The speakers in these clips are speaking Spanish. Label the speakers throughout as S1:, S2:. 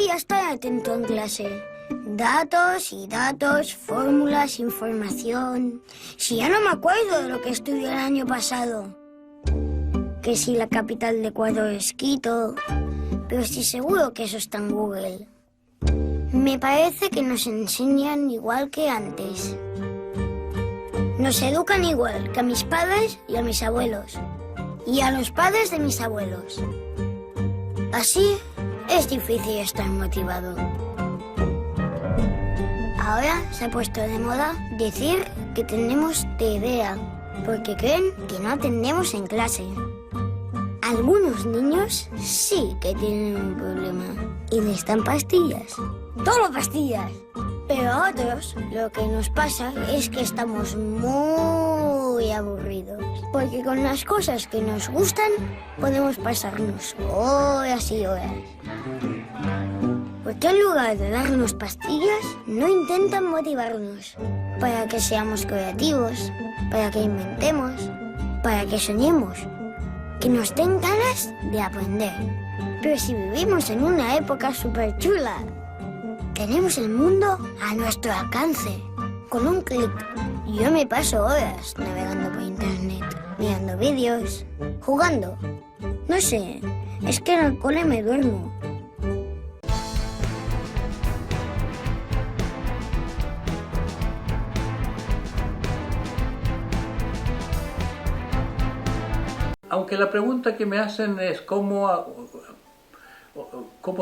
S1: voy a estar atento en clase. Datos y datos, fórmulas, información. Si ya no me acuerdo de lo que estudié el año pasado. Que si la capital de Ecuador es Quito, pero estoy seguro que eso está en Google. Me parece que nos enseñan igual que antes. Nos educan igual que a mis padres y a mis abuelos. Y a los padres de mis abuelos. Así es difícil estar motivado. Ahora se ha puesto de moda decir que tenemos TDA, porque creen que no atendemos en clase. Algunos niños sí que tienen un problema y les dan pastillas. ¡Todo pastillas! Pero a otros lo que nos pasa es que estamos muy aburridos. Porque con las cosas que nos gustan podemos pasarnos horas y horas. ¿Por qué en lugar de darnos pastillas no intentan motivarnos? Para que seamos creativos, para que inventemos, para que soñemos, que nos den ganas de aprender. Pero si vivimos en una época súper chula, tenemos el mundo a nuestro alcance. Con un clic. Yo me paso horas navegando por internet, mirando vídeos, jugando. No sé, es que en el cole me duermo.
S2: Aunque la pregunta que me hacen es cómo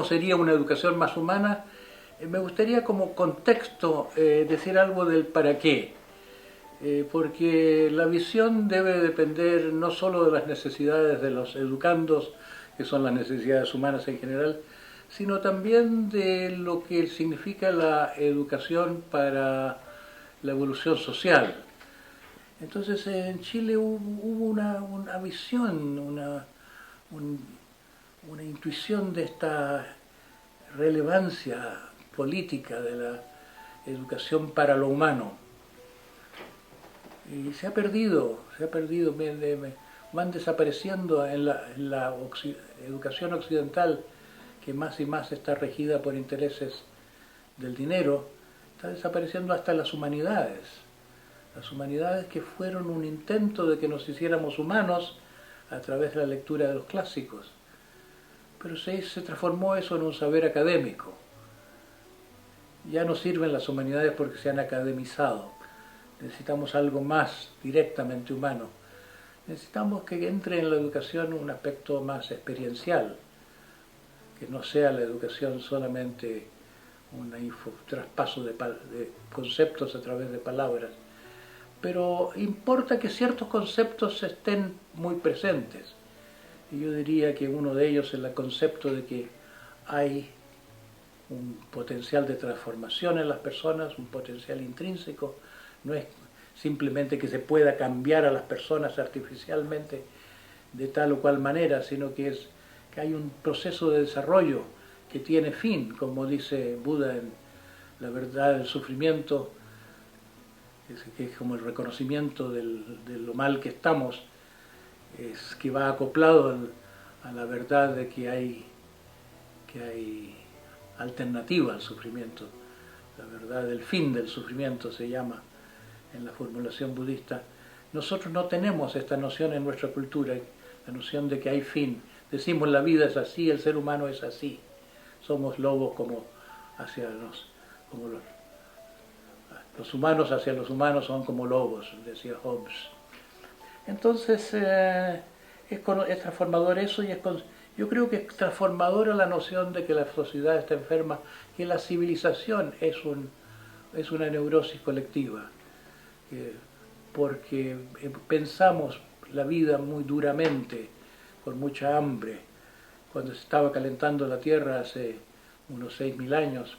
S2: sería una educación más humana, me gustaría como contexto decir algo del para qué. Porque la visión debe depender no solo de las necesidades de los educandos, que son las necesidades humanas en general, sino también de lo que significa la educación para la evolución social. Entonces en Chile hubo una visión, una intuición de esta relevancia política de la educación para lo humano. Y se ha perdido, van desapareciendo en la educación occidental, que más y más está regida por intereses del dinero, está desapareciendo hasta las humanidades que fueron un intento de que nos hiciéramos humanos a través de la lectura de los clásicos. Pero se transformó eso en un saber académico. Ya no sirven las humanidades porque se han academizado. Necesitamos algo más directamente humano. Necesitamos que entre en la educación un aspecto más experiencial, que no sea la educación solamente un traspaso de conceptos a través de palabras. Pero importa que ciertos conceptos estén muy presentes. Y yo diría que uno de ellos es el concepto de que hay un potencial de transformación en las personas, un potencial intrínseco. No es simplemente que se pueda cambiar a las personas artificialmente de tal o cual manera, sino que hay un proceso de desarrollo que tiene fin, como dice Buda en La verdad del sufrimiento, que es como el reconocimiento de lo mal que estamos, es que va acoplado a la verdad de que hay alternativa al sufrimiento. La verdad del fin del sufrimiento se llama en la formulación budista. Nosotros no tenemos esta noción en nuestra cultura, la noción de que hay fin. Decimos la vida es así, el ser humano es así. Somos lobos como los humanos hacia los humanos son como lobos, decía Hobbes. Entonces es transformador eso, y yo creo que es transformadora la noción de que la sociedad está enferma, que la civilización es una neurosis colectiva, porque pensamos la vida muy duramente, con mucha hambre. Cuando se estaba calentando la Tierra hace unos 6.000 años,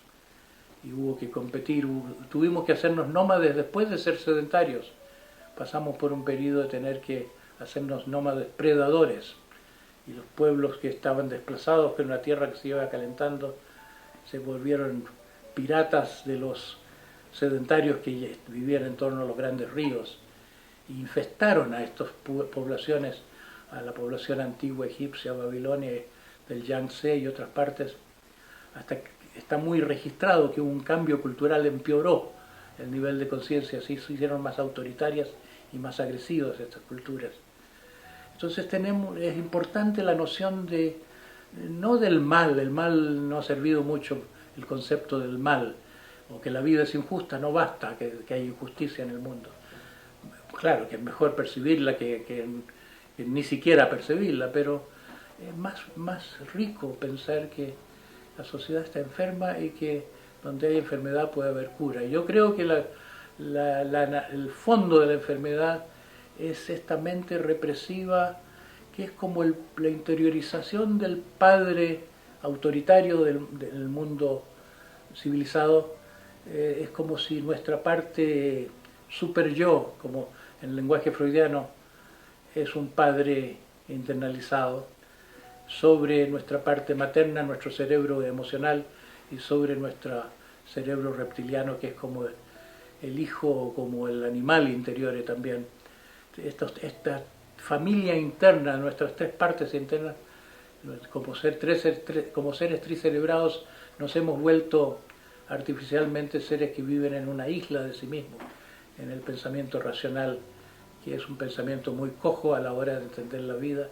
S2: y hubo que competir, tuvimos que hacernos nómades después de ser sedentarios. Pasamos por un periodo de tener que hacernos nómades predadores, y los pueblos que estaban desplazados con una tierra que se iba calentando se volvieron piratas de los sedentarios que vivían en torno a los grandes ríos, e infestaron a estas poblaciones, a la población antigua egipcia, babilonia, del Yangtze y otras partes, hasta que está muy registrado que un cambio cultural empeoró el nivel de conciencia, así se hicieron más autoritarias y más agresivas estas culturas. Entonces es importante la noción de, no del mal, el mal no ha servido mucho, el concepto del mal, o que la vida es injusta, no basta que haya injusticia en el mundo. Claro que es mejor percibirla que ni siquiera percibirla, pero es más rico pensar que la sociedad está enferma y que donde hay enfermedad puede haber cura. Y yo creo que el fondo de la enfermedad es esta mente represiva, que es como la interiorización del padre autoritario del mundo civilizado. Es como si nuestra parte super yo, como en el lenguaje freudiano, es un padre internalizado sobre nuestra parte materna, nuestro cerebro emocional, y sobre nuestro cerebro reptiliano, que es como el hijo, como el animal interior también. Esta familia interna, nuestras tres partes internas, como seres tricerebrados, nos hemos vuelto artificialmente seres que viven en una isla de sí mismos, en el pensamiento racional, que es un pensamiento muy cojo a la hora de entender la vida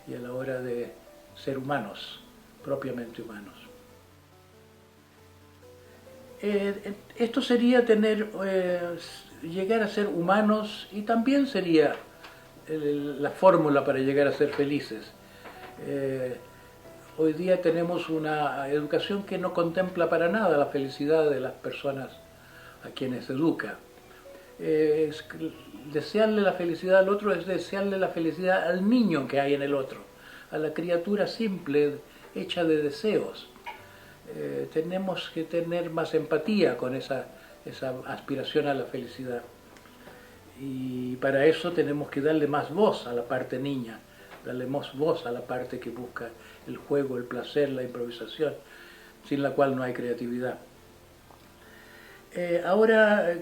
S2: y a la hora de ser humanos, propiamente humanos. Esto sería llegar a ser humanos, y también sería la fórmula para llegar a ser felices. Hoy día tenemos una educación que no contempla para nada la felicidad de las personas a quienes educa. Desearle la felicidad al otro es desearle la felicidad al niño que hay en el otro, a la criatura simple, hecha de deseos. Tenemos que tener más empatía con esa aspiración a la felicidad. Y para eso tenemos que darle más voz a la parte niña, darle más voz a la parte que busca el juego, el placer, la improvisación, sin la cual no hay creatividad. Ahora,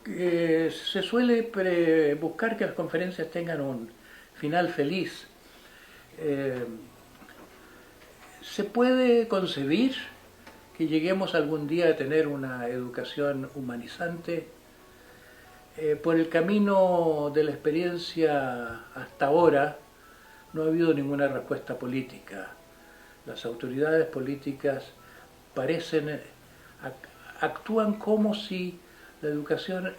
S2: se suele buscar que las conferencias tengan un final feliz. ¿Se puede concebir que lleguemos algún día a tener una educación humanizante? Por el camino de la experiencia hasta ahora no ha habido ninguna respuesta política. Las autoridades políticas actúan como si la educación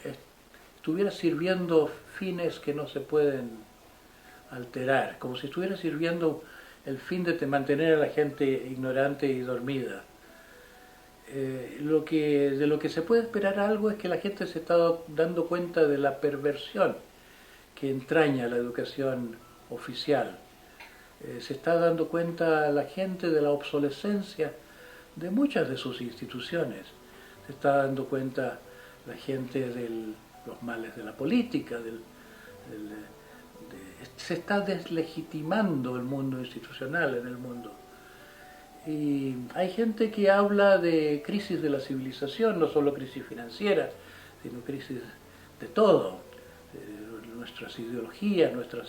S2: estuviera sirviendo fines que no se pueden alterar, como si estuviera sirviendo el fin de mantener a la gente ignorante y dormida. De lo que se puede esperar algo es que la gente se está dando cuenta de la perversión que entraña la educación oficial. Se está dando cuenta la gente de la obsolescencia de muchas de sus instituciones. Se está dando cuenta la gente de los males de la política, se está deslegitimando el mundo institucional en el mundo. Y hay gente que habla de crisis de la civilización, no solo crisis financiera, sino crisis de todo, nuestras ideologías, nuestra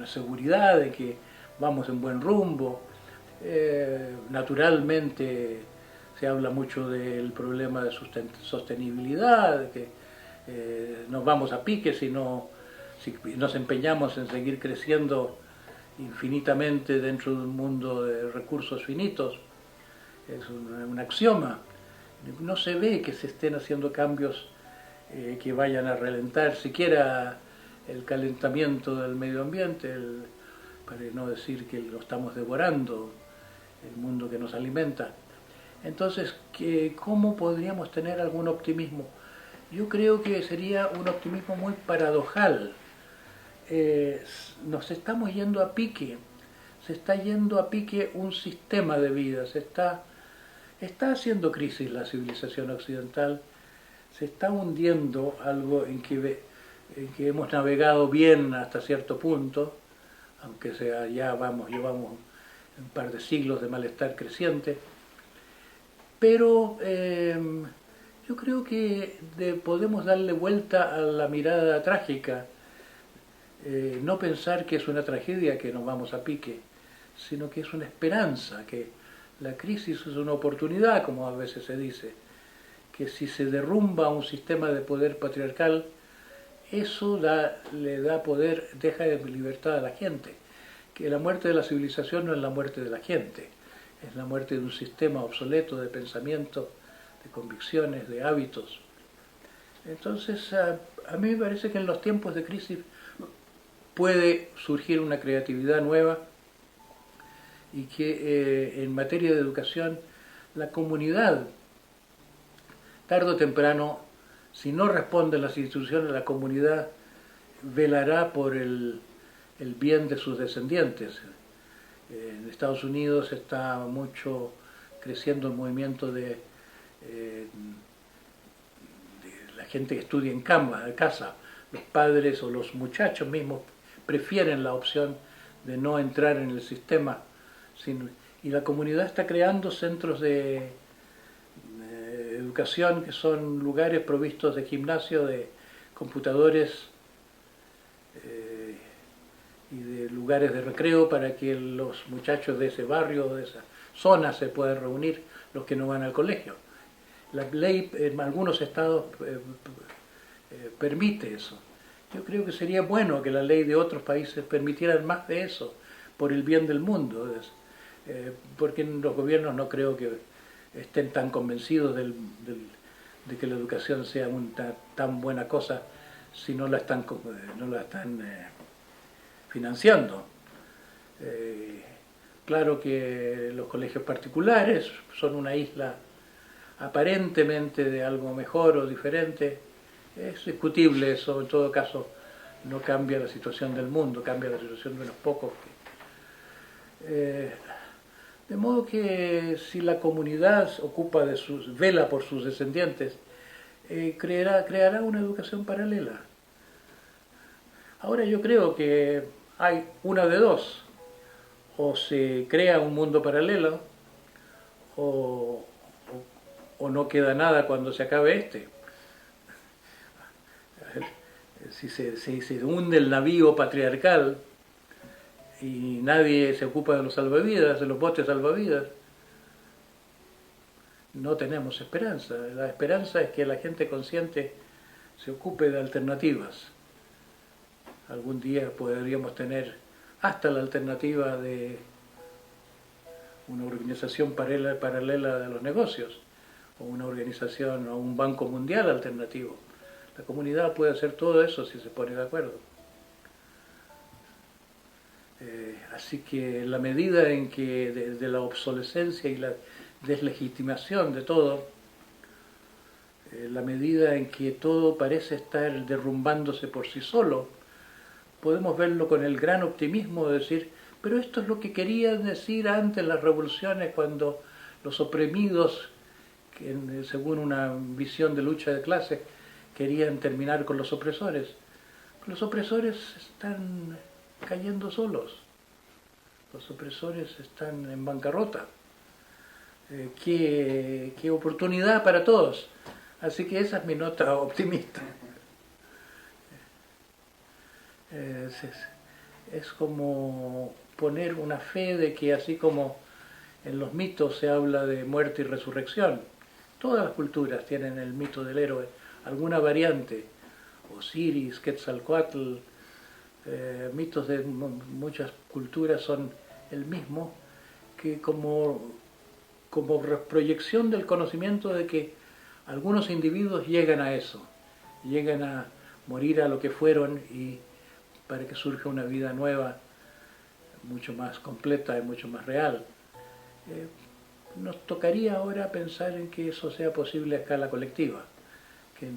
S2: seguridad de que vamos en buen rumbo. Naturalmente se habla mucho del problema de sostenibilidad, de que nos vamos a pique si nos empeñamos en seguir creciendo infinitamente dentro de un mundo de recursos finitos. Es un axioma. No se ve que se estén haciendo cambios que vayan a relentar siquiera el calentamiento del medio ambiente, para no decir que lo estamos devorando, el mundo que nos alimenta. Entonces, ¿cómo podríamos tener algún optimismo? Yo creo que sería un optimismo muy paradojal. Nos estamos yendo a pique, se está yendo a pique un sistema de vida, está haciendo crisis la civilización occidental, se está hundiendo algo en que hemos navegado bien hasta cierto punto, aunque llevamos un par de siglos de malestar creciente, pero yo creo que podemos darle vuelta a la mirada trágica. No pensar que es una tragedia que nos vamos a pique, sino que es una esperanza, que la crisis es una oportunidad, como a veces se dice, que si se derrumba un sistema de poder patriarcal, eso le da poder, deja de libertad a la gente, que la muerte de la civilización no es la muerte de la gente, es la muerte de un sistema obsoleto de pensamiento, de convicciones, de hábitos. Entonces, a mí me parece que en los tiempos de crisis puede surgir una creatividad nueva y que en materia de educación la comunidad, tarde o temprano, si no responden las instituciones, la comunidad velará por el bien de sus descendientes. En Estados Unidos está mucho creciendo el movimiento de la gente que estudia en casa. Los padres o los muchachos mismos prefieren la opción de no entrar en el sistema. Y la comunidad está creando centros de educación que son lugares provistos de gimnasio, de computadores y de lugares de recreo para que los muchachos de ese barrio, de esa zona, se puedan reunir, los que no van al colegio. La ley en algunos estados permite eso. Yo creo que sería bueno que la ley de otros países permitieran más de eso, por el bien del mundo, porque los gobiernos no creo que estén tan convencidos de que la educación sea una tan buena cosa si no la están financiando. Claro que los colegios particulares son una isla aparentemente de algo mejor o diferente. Es discutible eso, en todo caso no cambia la situación del mundo, cambia la situación de unos pocos. De modo que si la comunidad vela por sus descendientes, creará una educación paralela. Ahora yo creo que hay una de dos: o se crea un mundo paralelo o no queda nada cuando se acabe este. Si se hunde el navío patriarcal y nadie se ocupa de los salvavidas, de los botes salvavidas, no tenemos esperanza. La esperanza es que la gente consciente se ocupe de alternativas. Algún día podríamos tener hasta la alternativa de una organización paralela de los negocios, o una organización o un banco mundial alternativo. La comunidad puede hacer todo eso si se pone de acuerdo. Así que la medida en que de la obsolescencia y la deslegitimación de todo, la medida en que todo parece estar derrumbándose por sí solo, podemos verlo con el gran optimismo de decir, pero esto es lo que querían decir antes las revoluciones, cuando los oprimidos, que según una visión de lucha de clases, querían terminar con los opresores. Los opresores están cayendo solos. Los opresores están en bancarrota. Qué oportunidad para todos. Así que esa es mi nota optimista. Es como poner una fe de que, así como en los mitos se habla de muerte y resurrección, todas las culturas tienen el mito del héroe, alguna variante. Osiris, Quetzalcóatl, mitos de muchas culturas son el mismo, que como proyección del conocimiento de que algunos individuos llegan a eso, llegan a morir a lo que fueron y para que surja una vida nueva, mucho más completa y mucho más real. Nos tocaría ahora pensar en que eso sea posible a escala colectiva, que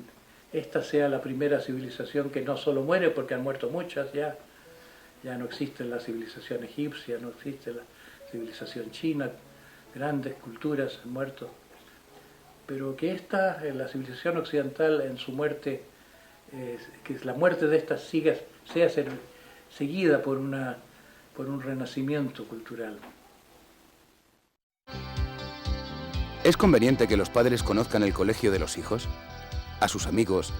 S2: esta sea la primera civilización que no solo muere, porque han muerto muchas ya no existe la civilización egipcia, no existe la civilización china, grandes culturas han muerto, pero que esta, la civilización occidental, en su muerte, que la muerte de esta sea seguida por un renacimiento cultural.
S3: ¿Es conveniente que los padres conozcan el colegio de los hijos, a sus amigos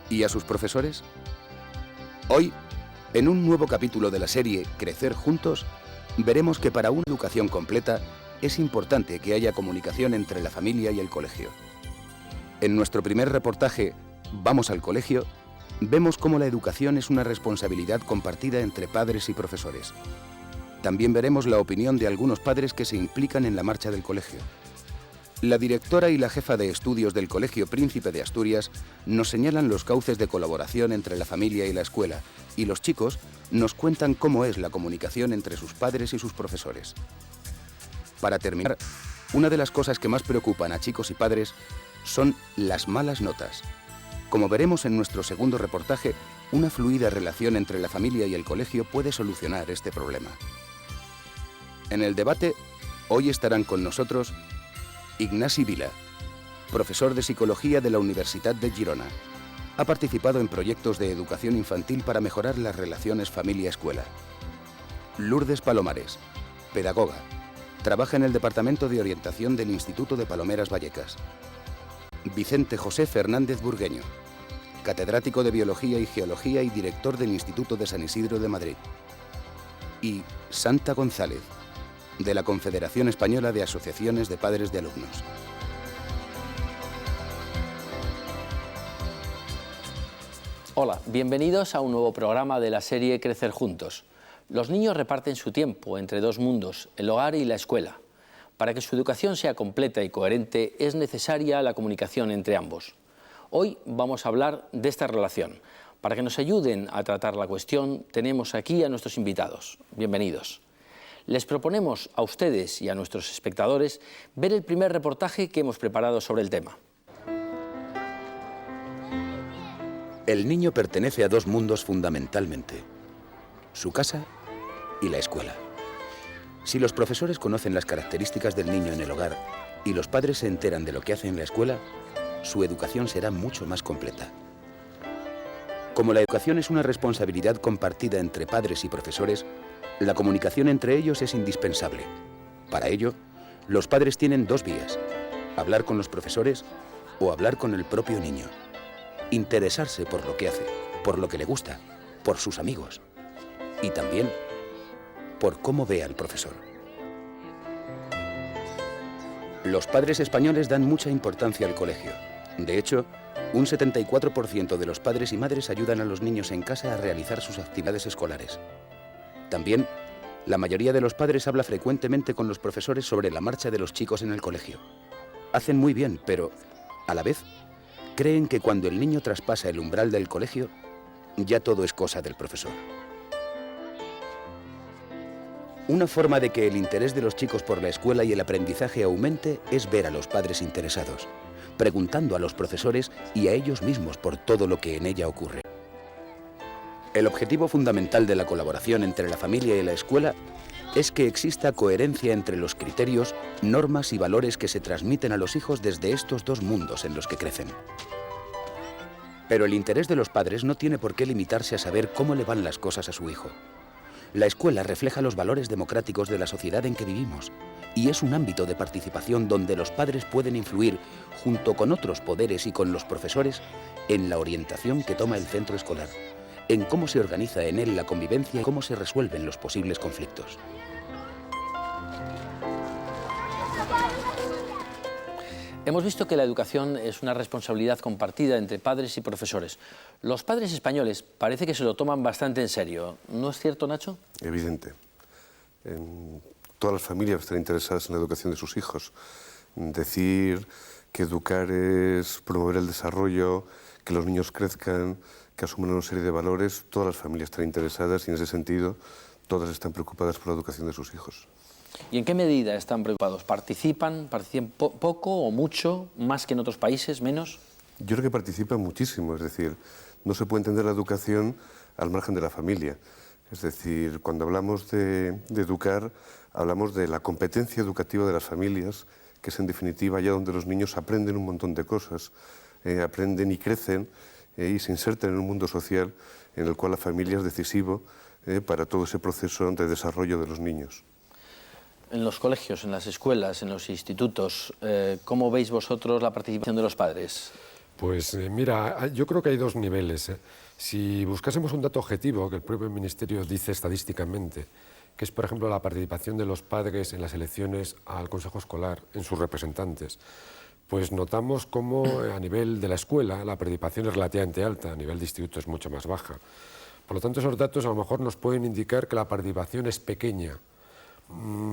S3: y a sus profesores? Hoy, en un nuevo capítulo de la serie Crecer Juntos, veremos que para una educación completa es importante que haya comunicación entre la familia y el colegio. En nuestro primer reportaje, Vamos al colegio, vemos cómo la educación es una responsabilidad compartida entre padres y profesores. También veremos la opinión de algunos padres que se implican en la marcha del colegio. La directora y la jefa de estudios del Colegio Príncipe de Asturias nos señalan los cauces de colaboración entre la familia y la escuela, y los chicos nos cuentan cómo es la comunicación entre sus padres y sus profesores. Para terminar, una de las cosas que más preocupan a chicos y padres son las malas notas. Como veremos en nuestro segundo reportaje, una fluida relación entre la familia y el colegio puede solucionar este problema. En el debate, hoy estarán con nosotros Ignasi Vila, profesor de Psicología de la Universidad de Girona. Ha participado en proyectos de educación infantil para mejorar las relaciones familia-escuela. Lourdes Palomares, pedagoga. Trabaja en el Departamento de Orientación del Instituto de Palomeras Vallecas. Vicente José Fernández Burgueño, catedrático de Biología y Geología y director del Instituto de San Isidro de Madrid. Y Santa González, de la Confederación Española de Asociaciones de Padres de Alumnos.
S4: Hola, bienvenidos a un nuevo programa de la serie Crecer Juntos. Los niños reparten su tiempo entre dos mundos, el hogar y la escuela. Para que su educación sea completa y coherente, es necesaria la comunicación entre ambos. Hoy vamos a hablar de esta relación. Para que nos ayuden a tratar la cuestión, tenemos aquí a nuestros invitados. Bienvenidos. Les proponemos a ustedes y a nuestros espectadores ver el primer reportaje que hemos preparado sobre el tema.
S3: El niño pertenece a dos mundos fundamentalmente: su casa y la escuela. Si los profesores conocen las características del niño en el hogar y los padres se enteran de lo que hace en la escuela, su educación será mucho más completa. Como la educación es una responsabilidad compartida entre padres y profesores, la comunicación entre ellos es indispensable. Para ello, los padres tienen dos vías: hablar con los profesores o hablar con el propio niño. Interesarse por lo que hace, por lo que le gusta, por sus amigos y también por cómo ve al profesor. Los padres españoles dan mucha importancia al colegio. De hecho, un 74% de los padres y madres ayudan a los niños en casa a realizar sus actividades escolares. También, la mayoría de los padres habla frecuentemente con los profesores sobre la marcha de los chicos en el colegio. Hacen muy bien, pero, a la vez, creen que cuando el niño traspasa el umbral del colegio, ya todo es cosa del profesor. Una forma de que el interés de los chicos por la escuela y el aprendizaje aumente es ver a los padres interesados, preguntando a los profesores y a ellos mismos por todo lo que en ella ocurre. El objetivo fundamental de la colaboración entre la familia y la escuela es que exista coherencia entre los criterios, normas y valores que se transmiten a los hijos desde estos dos mundos en los que crecen. Pero el interés de los padres no tiene por qué limitarse a saber cómo le van las cosas a su hijo. La escuela refleja los valores democráticos de la sociedad en que vivimos y es un ámbito de participación donde los padres pueden influir, junto con otros poderes y con los profesores, en la orientación que toma el centro escolar, en cómo se organiza en él la convivencia y cómo se resuelven los posibles conflictos.
S4: Hemos visto que la educación es una responsabilidad compartida entre padres y profesores. Los padres españoles parece que se lo toman bastante en serio. ¿No es cierto, Nacho?
S5: Evidente. Todas las familias están interesadas en la educación de sus hijos. Decir que educar es promover el desarrollo, que los niños crezcan, que asuman una serie de valores, todas las familias están interesadas y en ese sentido todas están preocupadas por la educación de sus hijos.
S4: ¿Y en qué medida están preocupados? ¿Participan poco o mucho, más que en otros países, menos?
S5: Yo creo que participan muchísimo, es decir, no se puede entender la educación al margen de la familia. Es decir, cuando hablamos de educar, hablamos de la competencia educativa de las familias, que es en definitiva allá donde los niños aprenden un montón de cosas, aprenden y crecen y se insertan en un mundo social en el cual la familia es decisivo para todo ese proceso de desarrollo de los niños.
S4: En los colegios, en las escuelas, en los institutos, ¿cómo veis vosotros la participación de los padres?
S6: Pues mira, yo creo que hay dos niveles. Si buscásemos un dato objetivo, que el propio Ministerio dice estadísticamente que es, por ejemplo, la participación de los padres en las elecciones al Consejo Escolar, en sus representantes. Pues notamos cómo a nivel de la escuela la participación es relativamente alta, a nivel de instituto es mucho más baja. Por lo tanto, esos datos a lo mejor nos pueden indicar que la participación es pequeña.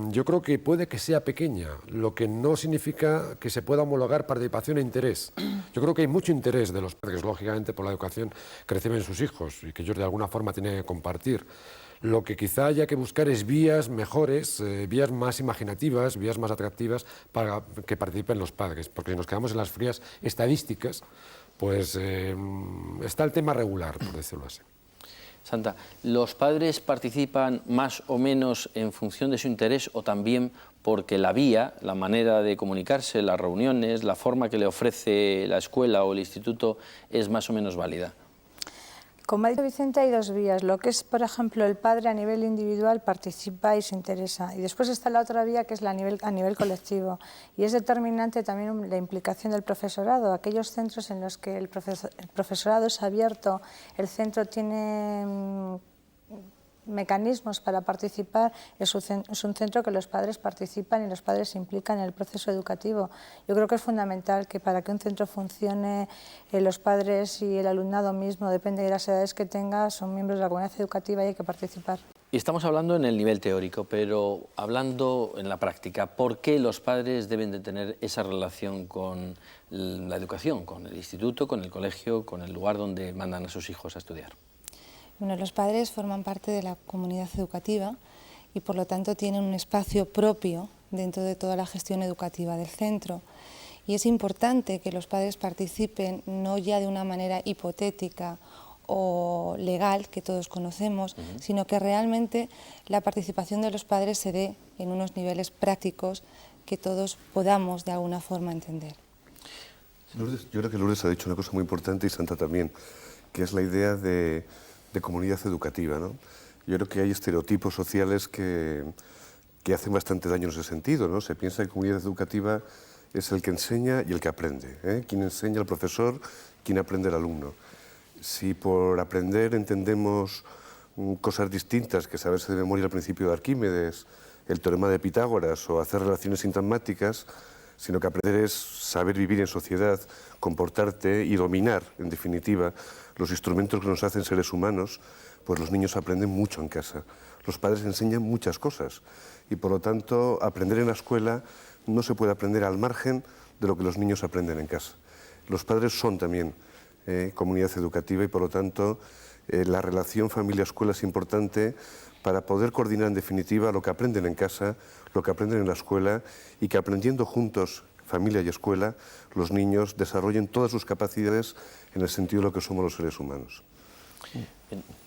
S6: Yo creo que puede que sea pequeña, lo que no significa que se pueda homologar participación e interés. Yo creo que hay mucho interés de los padres, lógicamente, por la educación que reciben sus hijos y que ellos de alguna forma tienen que compartir. Lo que quizá haya que buscar es vías mejores, vías más imaginativas, vías más atractivas para que participen los padres, porque si nos quedamos en las frías estadísticas, pues está el tema regular, por decirlo así.
S4: Santa, ¿los padres participan más o menos en función de su interés o también porque la vía, la manera de comunicarse, las reuniones, la forma que le ofrece la escuela o el instituto es más o menos válida?
S7: Como ha dicho Vicente, hay dos vías. Lo que es, por ejemplo, el padre a nivel individual participa y se interesa. Y después está la otra vía, que es a nivel colectivo. Y es determinante también la implicación del profesorado. Aquellos centros en los que el profesorado es abierto, el centro tiene mecanismos para participar, es un centro que los padres participan y los padres se implican en el proceso educativo. Yo creo que es fundamental que para que un centro funcione, los padres y el alumnado mismo, depende de las edades que tenga, son miembros de la comunidad educativa y hay que participar.
S4: Y estamos hablando en el nivel teórico, pero hablando en la práctica, ¿por qué los padres deben de tener esa relación con la educación, con el instituto, con el colegio, con el lugar donde mandan a sus hijos a estudiar?
S8: Bueno, los padres forman parte de la comunidad educativa y por lo tanto tienen un espacio propio dentro de toda la gestión educativa del centro. Y es importante que los padres participen no ya de una manera hipotética o legal, que todos conocemos, sino que realmente la participación de los padres se dé en unos niveles prácticos que todos podamos de alguna forma entender.
S5: Yo creo que Lourdes ha dicho una cosa muy importante y Santa también, que es la idea de comunidad educativa, ¿no? Yo creo que hay estereotipos sociales que hacen bastante daño en ese sentido, ¿no? Se piensa que comunidad educativa es el que enseña y el que aprende, ¿eh? Quien enseña al profesor, quien aprende al alumno. Si por aprender entendemos cosas distintas, que saberse de memoria el principio de Arquímedes, el teorema de Pitágoras o hacer relaciones sintomáticas, sino que aprender es saber vivir en sociedad, comportarte y dominar, en definitiva, los instrumentos que nos hacen seres humanos, pues los niños aprenden mucho en casa. Los padres enseñan muchas cosas y, por lo tanto, aprender en la escuela no se puede aprender al margen de lo que los niños aprenden en casa. Los padres son también comunidad educativa y, por lo tanto, la relación familia-escuela es importante para poder coordinar, en definitiva, lo que aprenden en casa, lo que aprenden en la escuela y que aprendiendo juntos, familia y escuela, los niños desarrollen todas sus capacidades en el sentido de lo que somos los seres humanos.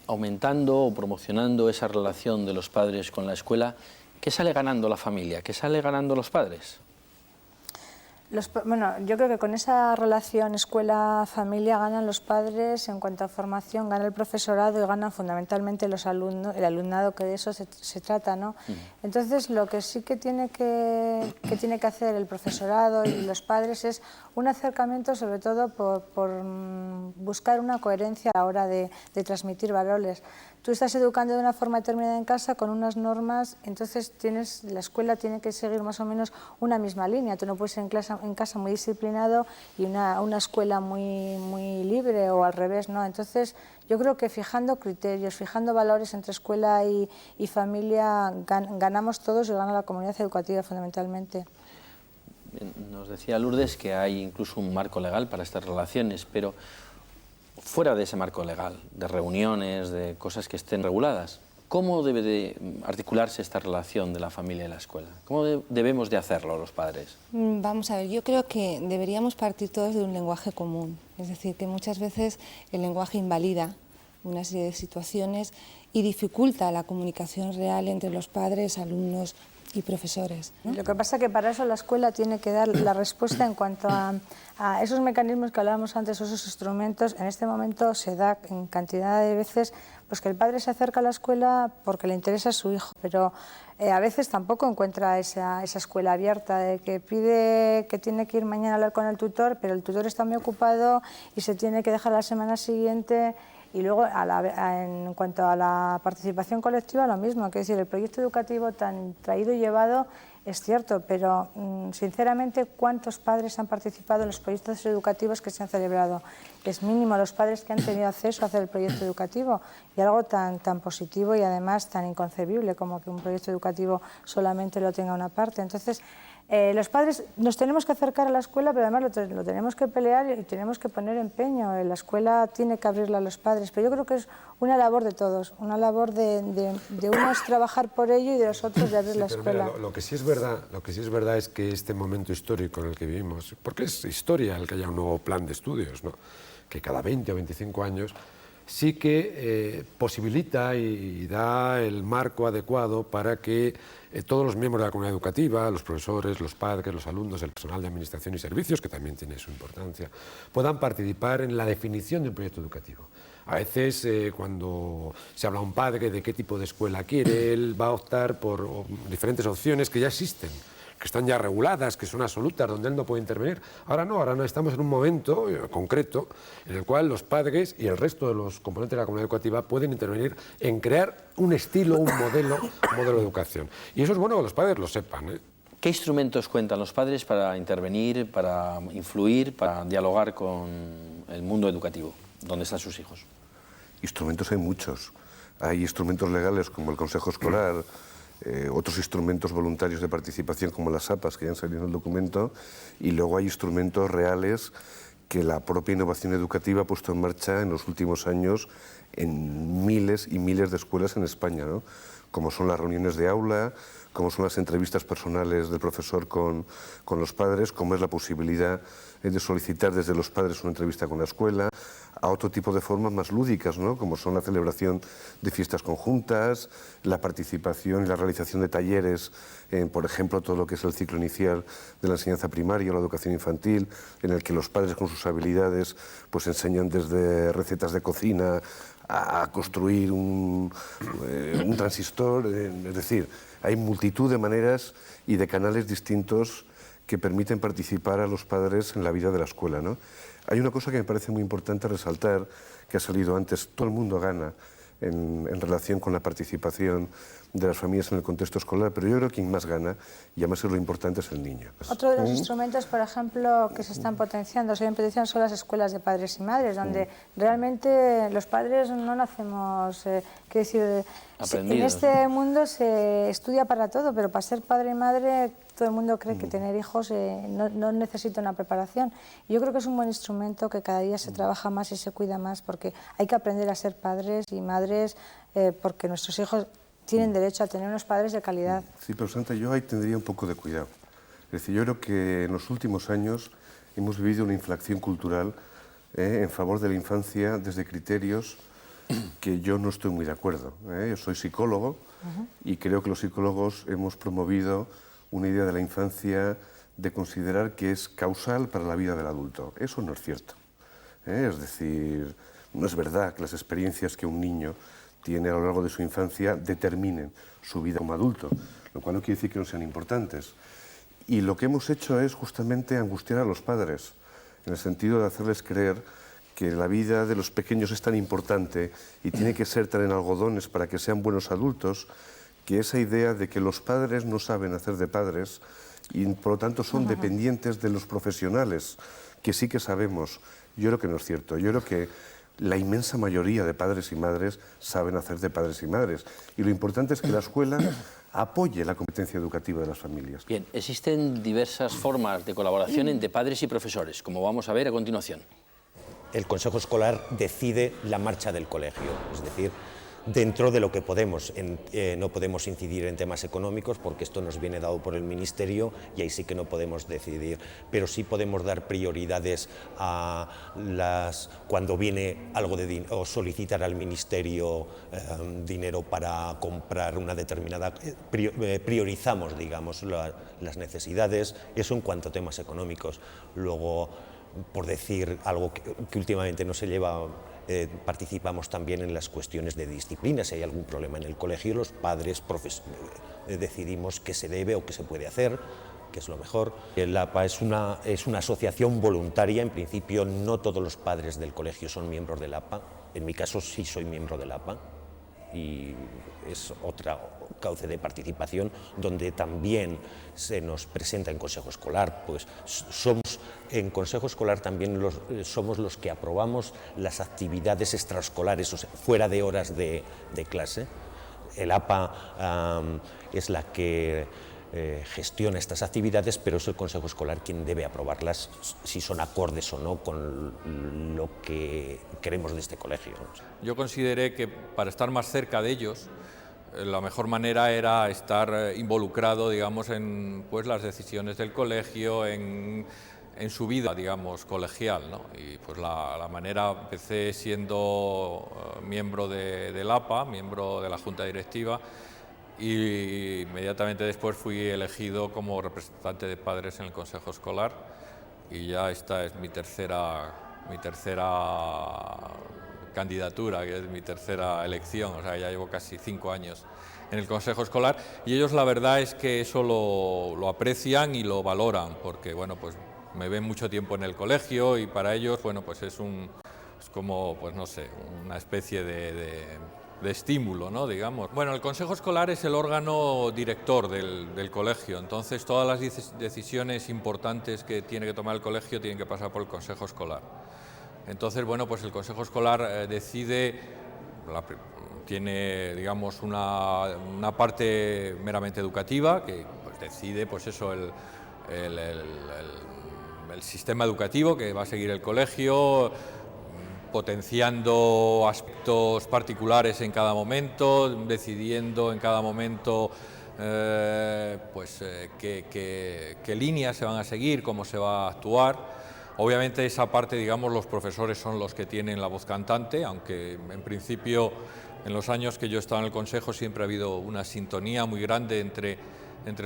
S4: Aumentando o promocionando esa relación de los padres con la escuela, ¿qué sale ganando la familia? ¿Qué sale ganando los padres?
S7: Bueno, yo creo que con esa relación escuela-familia ganan los padres en cuanto a formación, gana el profesorado y ganan fundamentalmente los alumnos, el alumnado, que de eso se trata, ¿no? Entonces, lo que sí que tiene que hacer el profesorado y los padres es un acercamiento, sobre todo por buscar una coherencia a la hora de transmitir valores. Tú estás educando de una forma determinada en casa con unas normas, entonces la escuela tiene que seguir más o menos una misma línea. Tú no puedes ir en casa muy disciplinado y una escuela muy libre o al revés, ¿no? Entonces yo creo que fijando criterios, fijando valores entre escuela y familia, ganamos todos y gana la comunidad educativa fundamentalmente.
S4: Nos decía Lourdes que hay incluso un marco legal para estas relaciones, pero fuera de ese marco legal, de reuniones, de cosas que estén reguladas, ¿cómo debe de articularse esta relación de la familia y la escuela? ¿Cómo debemos de hacerlo los padres?
S8: Vamos a ver, yo creo que deberíamos partir todos de un lenguaje común, es decir, que muchas veces el lenguaje invalida una serie de situaciones y dificulta la comunicación real entre los padres, alumnos y profesores, ¿no?
S7: Lo que pasa es que para eso la escuela tiene que dar la respuesta en cuanto a esos mecanismos que hablábamos antes, esos instrumentos. En este momento se da en cantidad de veces pues que el padre se acerca a la escuela porque le interesa a su hijo, pero a veces tampoco encuentra esa escuela abierta, de que pide que tiene que ir mañana a hablar con el tutor, pero el tutor está muy ocupado y se tiene que dejar la semana siguiente. Y luego, en cuanto a la participación colectiva, lo mismo, que es decir, el proyecto educativo tan traído y llevado es cierto, pero sinceramente, ¿cuántos padres han participado en los proyectos educativos que se han celebrado? Es mínimo los padres que han tenido acceso a hacer el proyecto educativo, y algo tan positivo y además tan inconcebible como que un proyecto educativo solamente lo tenga una parte. Entonces, los padres nos tenemos que acercar a la escuela, pero además lo tenemos que pelear y tenemos que poner empeño. La escuela tiene que abrirla a los padres, pero yo creo que es una labor de todos, una labor de unos trabajar por ello y de los otros de abrir la escuela.
S6: Mira, lo que sí es verdad es que este momento histórico en el que vivimos, porque es historia el que haya un nuevo plan de estudios, ¿no?, que cada 20 o 25 años sí que posibilita y da el marco adecuado para que todos los miembros de la comunidad educativa, los profesores, los padres, los alumnos, el personal de administración y servicios, que también tiene su importancia, puedan participar en la definición del proyecto educativo. A veces, cuando se habla a un padre de qué tipo de escuela quiere, él va a optar por diferentes opciones que ya existen, que están ya reguladas, que son absolutas, donde él no puede intervenir. Ahora no estamos en un momento concreto en el cual los padres y el resto de los componentes de la comunidad educativa pueden intervenir en crear un estilo, un modelo de educación. Y eso es bueno que los padres lo sepan, ¿eh?
S4: ¿Qué instrumentos cuentan los padres para intervenir, para influir, para dialogar con el mundo educativo, donde están sus hijos?
S5: Instrumentos hay muchos. Hay instrumentos legales como el Consejo Escolar, otros instrumentos voluntarios de participación como las APAs que ya han salido en el documento, y luego hay instrumentos reales que la propia innovación educativa ha puesto en marcha en los últimos años en miles y miles de escuelas en España, ¿no?, como son las reuniones de aula, como son las entrevistas personales del profesor con los padres, como es la posibilidad de solicitar desde los padres una entrevista con la escuela, a otro tipo de formas más lúdicas, ¿no?, como son la celebración de fiestas conjuntas, la participación y la realización de talleres en, por ejemplo, todo lo que es el ciclo inicial de la enseñanza primaria o la educación infantil, en el que los padres con sus habilidades pues enseñan desde recetas de cocina a construir un transistor, es decir, hay multitud de maneras y de canales distintos que permiten participar a los padres en la vida de la escuela, ¿no? Hay una cosa que me parece muy importante resaltar, que ha salido antes: todo el mundo gana en relación con la participación de las familias en el contexto escolar, pero yo creo que quien más gana, y además es lo importante, es el niño.
S7: Otro de los instrumentos, por ejemplo, que se están potenciando, son las escuelas de padres y madres, donde realmente los padres no nacemos, en este mundo se estudia para todo, pero para ser padre y madre todo el mundo cree que tener hijos no necesita una preparación. Yo creo que es un buen instrumento que cada día se trabaja más y se cuida más, porque hay que aprender a ser padres y madres, porque nuestros hijos tienen derecho a tener unos padres de calidad.
S5: Sí, pero Santa, yo ahí tendría un poco de cuidado. Es decir, yo creo que en los últimos años hemos vivido una inflación cultural en favor de la infancia desde criterios que yo no estoy muy de acuerdo. Yo soy psicólogo y creo que los psicólogos hemos promovido una idea de la infancia de considerar que es causal para la vida del adulto. Eso no es cierto. Es decir, no es verdad que las experiencias que un niño tiene a lo largo de su infancia determinen su vida como adulto, lo cual no quiere decir que no sean importantes. Y lo que hemos hecho es justamente angustiar a los padres, en el sentido de hacerles creer que la vida de los pequeños es tan importante y tiene que ser tan en algodones para que sean buenos adultos, que esa idea de que los padres no saben hacer de padres y por lo tanto son dependientes de los profesionales, que sí que sabemos, yo creo que no es cierto. Yo creo que la inmensa mayoría de padres y madres saben hacer de padres y madres. Y lo importante es que la escuela apoye la competencia educativa de las familias.
S4: Bien, existen diversas formas de colaboración entre padres y profesores, como vamos a ver a continuación.
S9: El Consejo Escolar decide la marcha del colegio, es decir, dentro de lo que podemos. No podemos incidir en temas económicos porque esto nos viene dado por el Ministerio y ahí sí que no podemos decidir, pero sí podemos dar prioridades a cuando viene algo de dinero o solicitar al Ministerio dinero para comprar una determinada... priorizamos, digamos, las necesidades, eso en cuanto a temas económicos. Luego, por decir algo que últimamente no se lleva... participamos también en las cuestiones de disciplina. Si hay algún problema en el colegio, los padres decidimos qué se debe o qué se puede hacer, qué es lo mejor. El APA es una asociación voluntaria. En principio no todos los padres del colegio son miembros del APA. En mi caso sí soy miembro del APA y es otra cauce de participación donde también se nos presenta en Consejo Escolar. Pues en Consejo Escolar también somos los que aprobamos las actividades extraescolares, o sea, fuera de horas de clase. El APA es la que gestiona estas actividades, pero es el Consejo Escolar quien debe aprobarlas si son acordes o no con lo que queremos de este colegio.
S10: Yo consideré que para estar más cerca de ellos, la mejor manera era estar involucrado, digamos, en pues, las decisiones del colegio, en su vida, digamos, colegial, ¿no? Y pues la manera, empecé siendo miembro del APA, miembro de la Junta Directiva, y inmediatamente después fui elegido como representante de padres en el Consejo Escolar, y ya esta es mi tercera candidatura, que es mi tercera elección, o sea, ya llevo casi 5 años en el Consejo Escolar, y ellos la verdad es que eso lo aprecian y lo valoran, porque bueno, pues me ven mucho tiempo en el colegio y para ellos, bueno, pues es como, pues no sé, una especie de estímulo, ¿no? Digamos. Bueno, el Consejo Escolar es el órgano director del colegio, entonces todas las decisiones importantes que tiene que tomar el colegio tienen que pasar por el Consejo Escolar. Entonces, bueno, pues el Consejo Escolar decide, tiene, digamos, una parte meramente educativa, que pues, decide, pues eso, el sistema educativo que va a seguir el colegio, potenciando aspectos particulares en cada momento, decidiendo en cada momento qué líneas se van a seguir, cómo se va a actuar. Obviamente esa parte, digamos, los profesores son los que tienen la voz cantante, aunque en principio en los años que yo he estado en el Consejo siempre ha habido una sintonía muy grande entre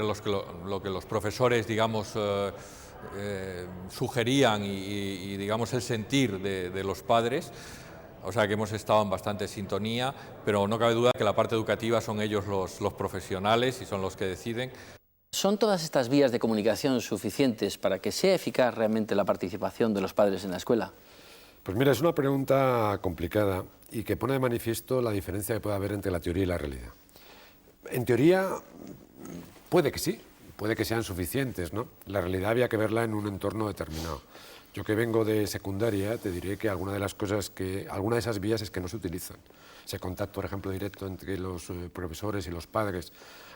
S10: lo que los profesores, digamos, sugerían y digamos el sentir de los padres, o sea que hemos estado en bastante sintonía, pero no cabe duda que la parte educativa son ellos los profesionales y son los que deciden.
S4: ¿Son todas estas vías de comunicación suficientes para que sea eficaz realmente la participación de los padres en la escuela?
S6: Pues mira, es una pregunta complicada y que pone de manifiesto la diferencia que puede haber entre la teoría y la realidad. En teoría puede que sí, puede que sean suficientes, ¿no? La realidad había que verla en un entorno determinado. Yo que vengo de secundaria te diré que alguna de esas vías es que no se utilizan. Ese contacto, por ejemplo, directo entre los profesores y los padres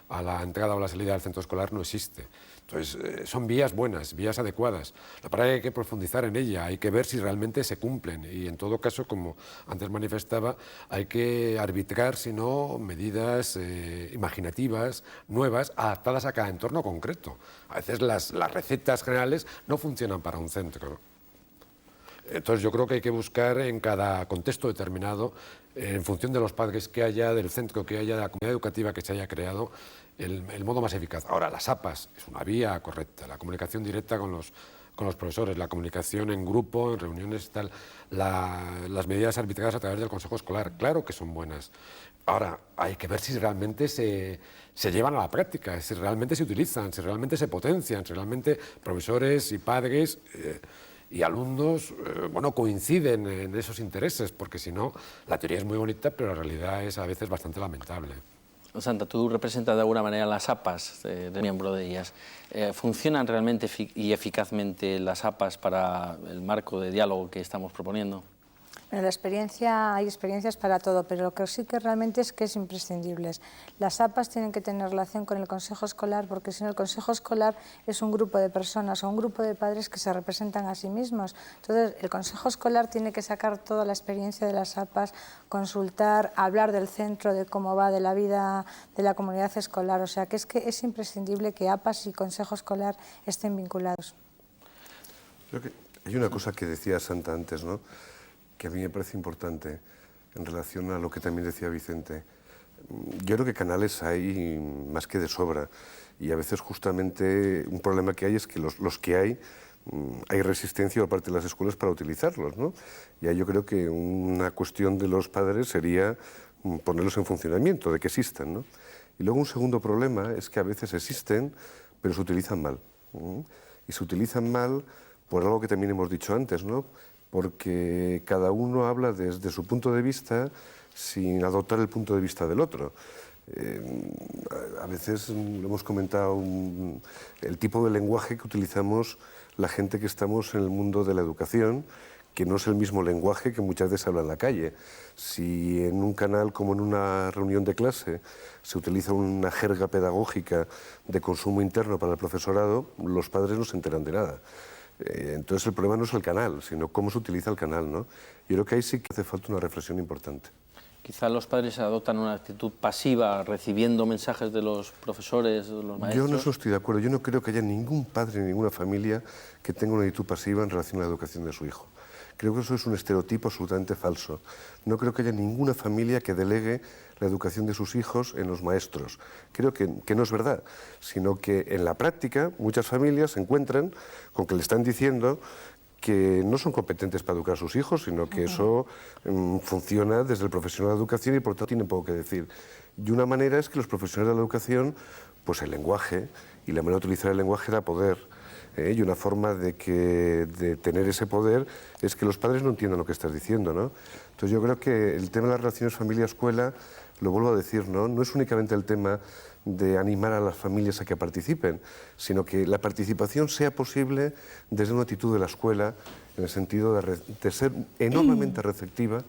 S6: a la entrada o la salida del centro escolar no existe. Entonces, son vías buenas, vías adecuadas. La verdad es que hay que profundizar en ella, hay que ver si realmente se cumplen y, en todo caso, como antes manifestaba, hay que arbitrar, si no, medidas imaginativas, nuevas, adaptadas a cada entorno concreto. A veces las recetas generales no funcionan para un centro, ¿no? Entonces yo creo que hay que buscar en cada contexto determinado, en función de los padres que haya, del centro que haya, de la comunidad educativa que se haya creado, el modo más eficaz. Ahora, las APAs es una vía correcta, la comunicación directa con los profesores, la comunicación en grupo, en reuniones, tal, las medidas arbitradas a través del Consejo Escolar, claro que son buenas. Ahora, hay que ver si realmente se llevan a la práctica, si realmente se utilizan, si realmente se potencian, si realmente profesores y padres y alumnos coinciden en esos intereses, porque si no, la teoría es muy bonita, pero la realidad es a veces bastante lamentable.
S4: Santa, tú representas de alguna manera las APAs, de miembro de ellas. ¿Funcionan realmente y eficazmente las APAs para el marco de diálogo que estamos proponiendo?
S7: Bueno, hay experiencias para todo, pero lo que sí que realmente es que es imprescindible. Las APAs tienen que tener relación con el Consejo Escolar, porque si no, el Consejo Escolar es un grupo de personas o un grupo de padres que se representan a sí mismos. Entonces, el Consejo Escolar tiene que sacar toda la experiencia de las APAs, consultar, hablar del centro, de cómo va, de la vida de la comunidad escolar. O sea, que es imprescindible que APAs y Consejo Escolar estén vinculados.
S5: Creo que hay una cosa que decía Santa antes, ¿no?, que a mí me parece importante en relación a lo que también decía Vicente. Yo creo que canales hay más que de sobra y a veces justamente un problema que hay es que los que hay resistencia por parte de las escuelas para utilizarlos, ¿no? Y ahí yo creo que una cuestión de los padres sería ponerlos en funcionamiento, de que existan, ¿no? Y luego un segundo problema es que a veces existen, pero se utilizan mal. Y se utilizan mal por algo que también hemos dicho antes, ¿no?, porque cada uno habla desde su punto de vista sin adoptar el punto de vista del otro. A veces lo hemos comentado, el tipo de lenguaje que utilizamos la gente que estamos en el mundo de la educación, que no es el mismo lenguaje que muchas veces habla en la calle. Si en un canal como en una reunión de clase se utiliza una jerga pedagógica de consumo interno para el profesorado, los padres no se enteran de nada. Entonces el problema no es el canal, sino cómo se utiliza el canal, ¿no? Yo creo que ahí sí que hace falta una reflexión importante.
S4: Quizá los padres adoptan una actitud pasiva recibiendo mensajes de los profesores, de los maestros.
S5: Yo en eso estoy de acuerdo. Yo no creo que haya ningún padre ni ninguna familia que tenga una actitud pasiva en relación a la educación de su hijo. Creo que eso es un estereotipo absolutamente falso. No creo que haya ninguna familia que delegue la educación de sus hijos en los maestros. Creo que no es verdad, sino que en la práctica muchas familias se encuentran con que le están diciendo que no son competentes para educar a sus hijos, sino que eso funciona desde el profesional de la educación y por tanto tienen poco que decir. Y una manera es que los profesionales de la educación, pues el lenguaje y la manera de utilizar el lenguaje da poder. Y una forma de tener ese poder es que los padres no entiendan lo que estás diciendo, ¿no? Entonces yo creo que el tema de las relaciones familia-escuela, lo vuelvo a decir, no es únicamente el tema de animar a las familias a que participen, sino que la participación sea posible desde una actitud de la escuela, en el sentido de ser enormemente receptiva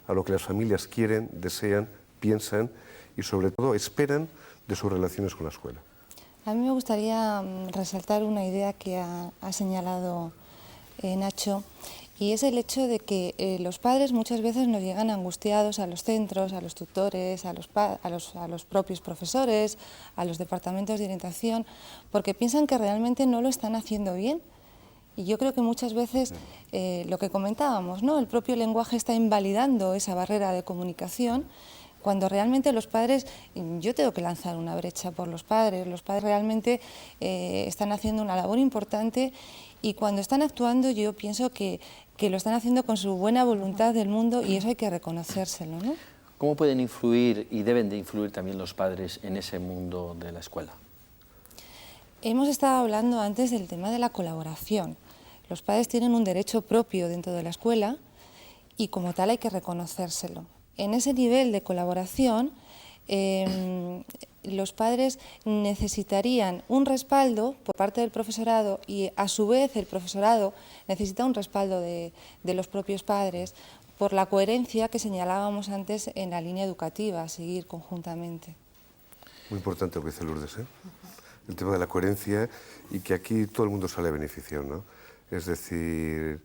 S5: a lo que las familias quieren, desean, piensan y sobre todo esperan de sus relaciones con la escuela.
S8: A mí me gustaría resaltar una idea que ha señalado Nacho, y es el hecho de que los padres muchas veces nos llegan angustiados a los centros, a los tutores, a los propios profesores, a los departamentos de orientación, porque piensan que realmente no lo están haciendo bien. Y yo creo que muchas veces lo que comentábamos, ¿no? El propio lenguaje está invalidando esa barrera de comunicación, cuando realmente los padres, yo tengo que lanzar una brecha por los padres realmente están haciendo una labor importante y cuando están actuando yo pienso que lo están haciendo con su buena voluntad del mundo y eso hay que reconocérselo, ¿no?
S4: ¿Cómo pueden influir y deben de influir también los padres en ese mundo de la escuela?
S8: Hemos estado hablando antes del tema de la colaboración. Los padres tienen un derecho propio dentro de la escuela y como tal hay que reconocérselo. En ese nivel de colaboración, los padres necesitarían un respaldo por parte del profesorado y a su vez el profesorado necesita un respaldo de los propios padres por la coherencia que señalábamos antes en la línea educativa, a seguir conjuntamente.
S5: Muy importante lo que dice Lourdes, ¿eh? El tema de la coherencia y que aquí todo el mundo sale beneficiado, ¿no? Es decir,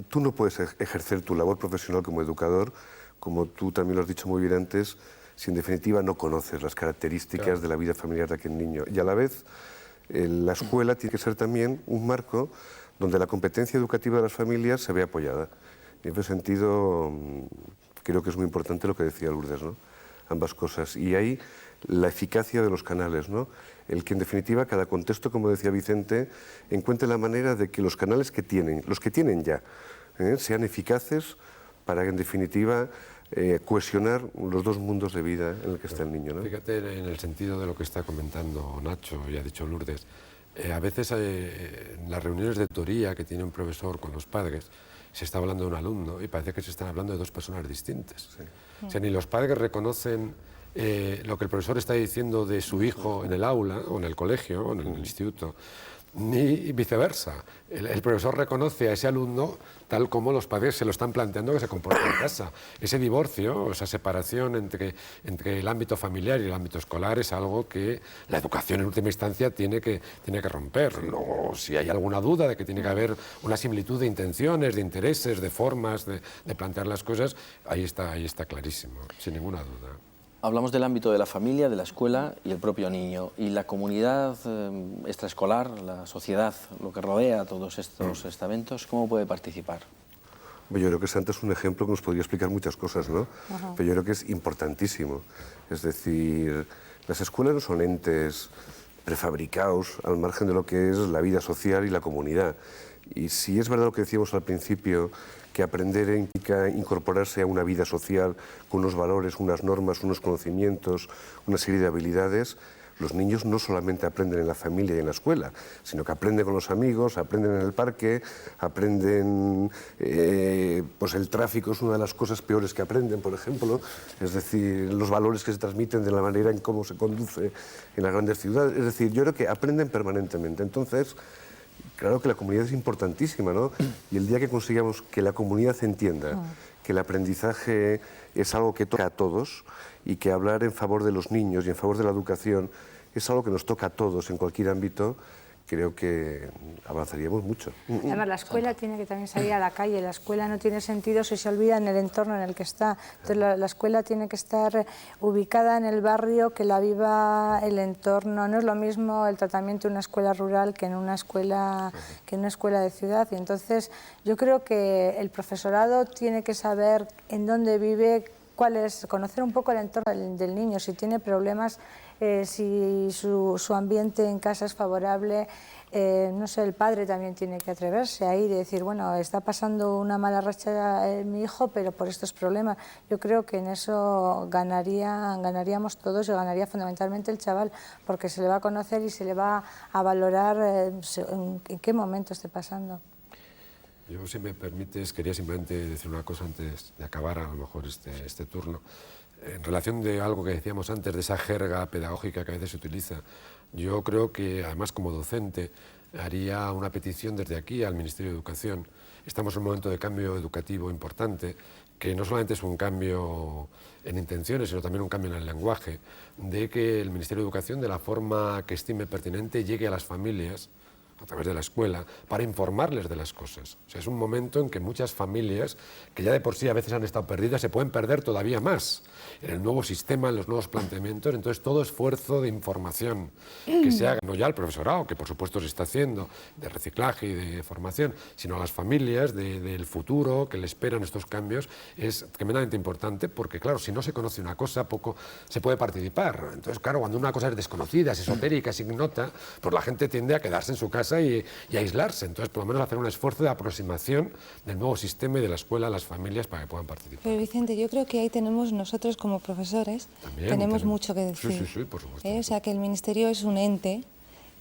S5: tú no puedes ejercer tu labor profesional como educador, como tú también lo has dicho muy bien antes, si en definitiva no conoces las características de la vida familiar de aquel niño. Y a la vez, la escuela tiene que ser también un marco donde la competencia educativa de las familias se vea apoyada. Y en ese sentido, creo que es muy importante lo que decía Lourdes, ¿no? Ambas cosas. Y ahí la eficacia de los canales, ¿no? El que en definitiva cada contexto, como decía Vicente, encuentre la manera de que los canales que tienen, los que tienen ya, sean eficaces para en definitiva cohesionar los dos mundos de vida en el que está el niño, ¿no?
S6: Fíjate en el sentido de lo que está comentando Nacho y ha dicho Lourdes. A veces en las reuniones de tutoría que tiene un profesor con los padres se está hablando de un alumno y parece que se están hablando de dos personas distintas. Sí. O sea, ni los padres reconocen lo que el profesor está diciendo de su hijo en el aula o en el colegio o en el instituto, ni viceversa. El profesor reconoce a ese alumno tal como los padres se lo están planteando que se comporta en casa. Ese divorcio, esa separación entre el ámbito familiar y el ámbito escolar es algo que la educación en última instancia tiene que romper. Luego, si hay alguna duda de que tiene que haber una similitud de intenciones, de intereses, de formas de plantear las cosas, ahí está clarísimo, sin ninguna duda.
S4: Hablamos del ámbito de la familia, de la escuela y el propio niño. Y la comunidad extraescolar, la sociedad, lo que rodea todos estos estamentos, ¿cómo puede participar?
S5: Yo creo que Santa es un ejemplo que nos podría explicar muchas cosas, ¿no? Pero yo creo que es importantísimo. Es decir, las escuelas no son entes prefabricados al margen de lo que es la vida social y la comunidad. Y si es verdad lo que decíamos al principio, que aprender implica incorporarse a una vida social con unos valores, unas normas, unos conocimientos, una serie de habilidades, los niños no solamente aprenden en la familia y en la escuela, sino que aprenden con los amigos, aprenden en el parque, aprenden, pues el tráfico es una de las cosas peores que aprenden, por ejemplo, es decir, los valores que se transmiten de la manera en cómo se conduce en las grandes ciudades, es decir, yo creo que aprenden permanentemente. Entonces, claro que la comunidad es importantísima, ¿no? Y el día que consigamos que la comunidad entienda que el aprendizaje es algo que toca a todos y que hablar en favor de los niños y en favor de la educación es algo que nos toca a todos en cualquier ámbito, creo que avanzaríamos mucho.
S7: Además, la escuela tiene que también salir a la calle. La escuela no tiene sentido si se olvida en el entorno en el que está. Entonces, la escuela tiene que estar ubicada en el barrio, que la viva el entorno. No es lo mismo el tratamiento de una escuela rural que en una escuela de ciudad. Y entonces, yo creo que el profesorado tiene que saber en dónde vive, conocer un poco el entorno del niño, si tiene problemas, si su ambiente en casa es favorable. No sé, el padre también tiene que atreverse a ir y decir, bueno, está pasando una mala racha mi hijo, pero por estos problemas. Yo creo que en eso ganaríamos todos y ganaría fundamentalmente el chaval, porque se le va a conocer y se le va a valorar en qué momento esté pasando.
S6: Yo, si me permites, quería simplemente decir una cosa antes de acabar a lo mejor este turno. En relación de algo que decíamos antes, de esa jerga pedagógica que a veces se utiliza, yo creo que, además, como docente, haría una petición desde aquí al Ministerio de Educación. Estamos en un momento de cambio educativo importante, que no solamente es un cambio en intenciones, sino también un cambio en el lenguaje, de que el Ministerio de Educación, de la forma que estime pertinente, llegue a las familias, a través de la escuela, para informarles de las cosas. O sea, es un momento en que muchas familias, que ya de por sí a veces han estado perdidas, se pueden perder todavía más en el nuevo sistema, en los nuevos planteamientos. Entonces, todo esfuerzo de información que se haga, no ya al profesorado, que por supuesto se está haciendo, de reciclaje y de formación, sino a las familias del futuro que le esperan estos cambios, es tremendamente importante, porque claro, si no se conoce una cosa, poco se puede participar. Entonces, claro, cuando una cosa es desconocida, es esotérica, es ignota, pues la gente tiende a quedarse en su casa y aislarse. Entonces, por lo menos hacer un esfuerzo de aproximación del nuevo sistema y de la escuela a las familias para que puedan participar.
S8: Pero Vicente, yo creo que ahí tenemos nosotros como profesores, tenemos mucho que decir.
S6: Sí, por supuesto.
S8: O sea, que el Ministerio es un ente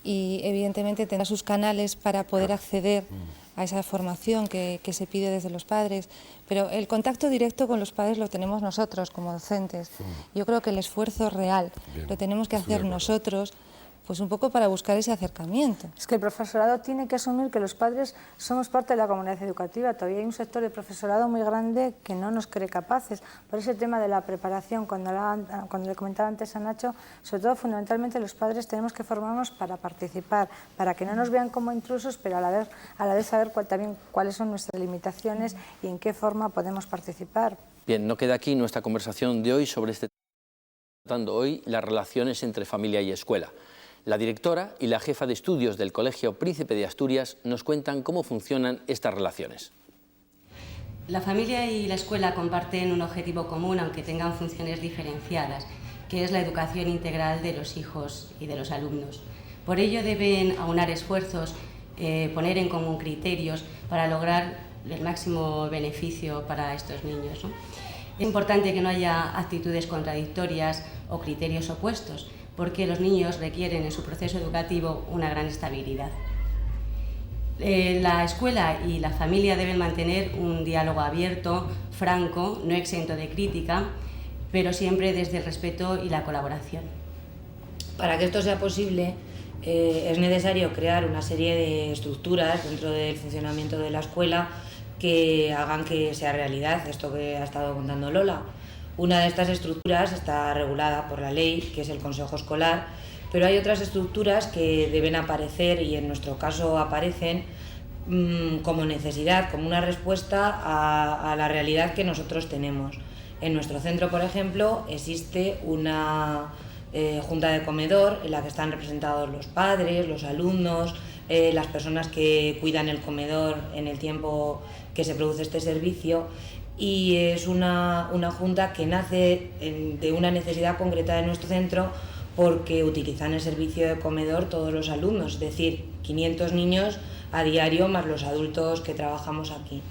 S8: y evidentemente tendrá sus canales para poder acceder a esa formación que se pide desde los padres, pero el contacto directo con los padres lo tenemos nosotros como docentes. Yo creo que el esfuerzo real lo tenemos que hacer nosotros, pues un poco para buscar ese acercamiento.
S7: Es que el profesorado tiene que asumir que los padres somos parte de la comunidad educativa. Todavía hay un sector de profesorado muy grande que no nos cree capaces. Por ese tema de la preparación, cuando le comentaba antes a Nacho, sobre todo fundamentalmente los padres tenemos que formarnos para participar, para que no nos vean como intrusos, pero a la vez saber también cuáles son nuestras limitaciones y en qué forma podemos participar.
S4: Bien, no queda aquí nuestra conversación de hoy sobre este tema, tratando hoy las relaciones entre familia y escuela. La directora y la jefa de estudios del Colegio Príncipe de Asturias nos cuentan cómo funcionan estas relaciones.
S11: La familia y la escuela comparten un objetivo común, aunque tengan funciones diferenciadas, que es la educación integral de los hijos y de los alumnos. Por ello deben aunar esfuerzos, poner en común criterios para lograr el máximo beneficio para estos niños, ¿no? Es importante que no haya actitudes contradictorias o criterios opuestos, porque los niños requieren en su proceso educativo una gran estabilidad. La escuela y la familia deben mantener un diálogo abierto, franco, no exento de crítica, pero siempre desde el respeto y la colaboración.
S12: Para que esto sea posible, es necesario crear una serie de estructuras dentro del funcionamiento de la escuela que hagan que sea realidad esto que ha estado contando Lola. Una de estas estructuras está regulada por la ley, que es el Consejo Escolar, pero hay otras estructuras que deben aparecer, y en nuestro caso aparecen como necesidad, como una respuesta a la realidad que nosotros tenemos. En nuestro centro, por ejemplo, existe una junta de comedor en la que están representados los padres, los alumnos, las personas que cuidan el comedor en el tiempo que se produce este servicio, y es una junta que nace de una necesidad concreta de nuestro centro, porque utilizan el servicio de comedor todos los alumnos, es decir, 500 niños a diario más los adultos que trabajamos aquí.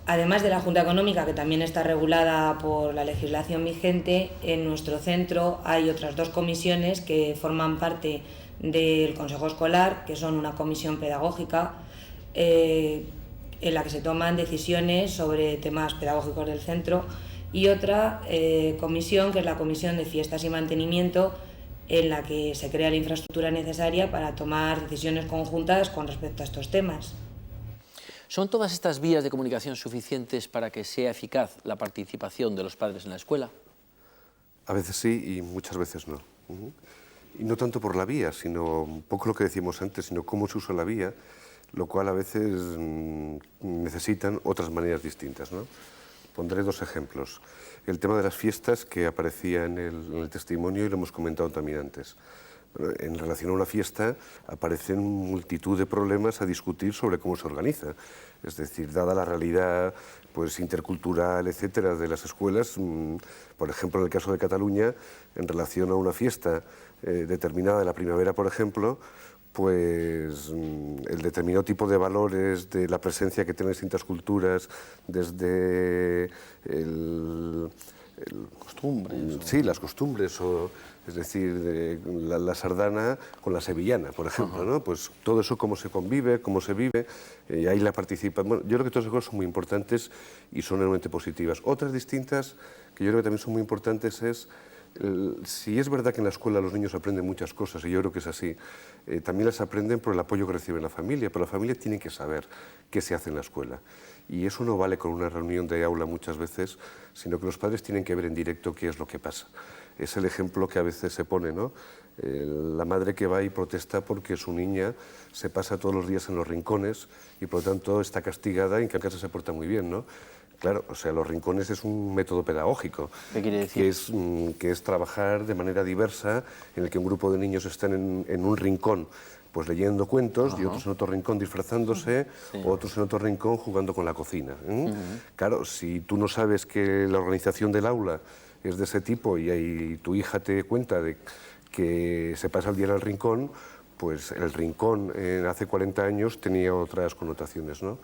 S12: Además de la Junta Económica, que también está regulada por la legislación vigente, en nuestro centro hay otras 2 comisiones que forman parte del Consejo Escolar, que son una comisión pedagógica en la que se toman decisiones sobre temas pedagógicos del centro, y otra comisión, que es la Comisión de Fiestas y Mantenimiento, en la que se crea la infraestructura necesaria para tomar decisiones conjuntas con respecto a estos temas.
S4: ¿Son todas estas vías de comunicación suficientes para que sea eficaz la participación de los padres en la escuela?
S5: A veces sí y muchas veces no. Y no tanto por la vía, sino un poco lo que decíamos antes, sino cómo se usa la vía, lo cual a veces necesitan otras maneras distintas, ¿no? Pondré 2 ejemplos. El tema de las fiestas, que aparecía en el testimonio y lo hemos comentado también antes. En relación a una fiesta aparecen multitud de problemas a discutir sobre cómo se organiza. Es decir, dada la realidad pues, intercultural, etcétera, de las escuelas, por ejemplo, en el caso de Cataluña, en relación a una fiesta determinada de la primavera, por ejemplo, pues el determinado tipo de valores, de la presencia que tienen distintas culturas, desde
S4: costumbres.
S5: Sí, las costumbres, es decir, la sardana con la sevillana, por ejemplo, ¿no? Pues todo eso, cómo se convive, cómo se vive, y ahí la participan. Bueno, yo creo que todas esas cosas son muy importantes y son enormemente positivas. Otras distintas, que yo creo que también son muy importantes, es si es verdad que en la escuela los niños aprenden muchas cosas, y yo creo que es así, también las aprenden por el apoyo que reciben la familia, pero la familia tiene que saber qué se hace en la escuela. Y eso no vale con una reunión de aula muchas veces, sino que los padres tienen que ver en directo qué es lo que pasa. Es el ejemplo que a veces se pone, ¿no? La madre que va y protesta porque su niña se pasa todos los días en los rincones y por lo tanto está castigada y en casa se porta muy bien, ¿no? Claro, o sea, los rincones es un método pedagógico.
S4: ¿Qué quiere decir?
S5: Que es trabajar de manera diversa, en el que un grupo de niños están en un rincón pues leyendo cuentos, y otros en otro rincón disfrazándose, otros en otro rincón jugando con la cocina. Claro, si tú no sabes que la organización del aula es de ese tipo y tu hija te cuenta de que se pasa el día en el rincón, pues el rincón hace 40 años tenía otras connotaciones, ¿no?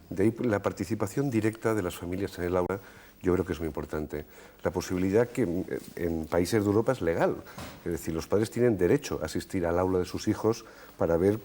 S5: De ahí la participación directa de las familias en el aula yo creo que es muy importante. La posibilidad que en países de Europa es legal, es decir, los padres tienen derecho a asistir al aula de sus hijos para ver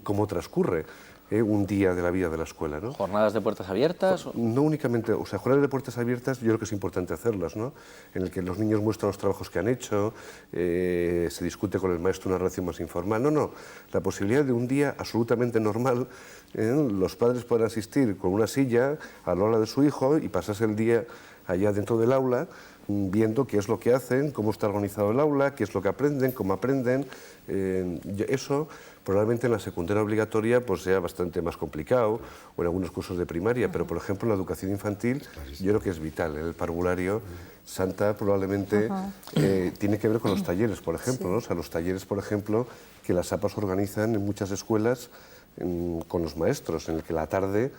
S5: cómo transcurre un día de la vida de la escuela, ¿no?
S4: ¿Jornadas de puertas abiertas?
S5: No únicamente, o sea, jornadas de puertas abiertas yo creo que es importante hacerlas, ¿no? En el que los niños muestran los trabajos que han hecho, se discute con el maestro una relación más informal. No, la posibilidad de un día absolutamente normal, los padres puedan asistir con una silla a la hora de su hijo y pasarse el día allá dentro del aula, viendo qué es lo que hacen, cómo está organizado el aula, qué es lo que aprenden, cómo aprenden. Eso probablemente en la secundaria obligatoria pues sea bastante más complicado, o en algunos cursos de primaria, pero por ejemplo en la educación infantil yo creo que es vital. En el parvulario Santa probablemente tiene que ver con los talleres, por ejemplo, ¿no? O sea, los talleres, por ejemplo, que las APAs organizan en muchas escuelas con los maestros, en el que la tarde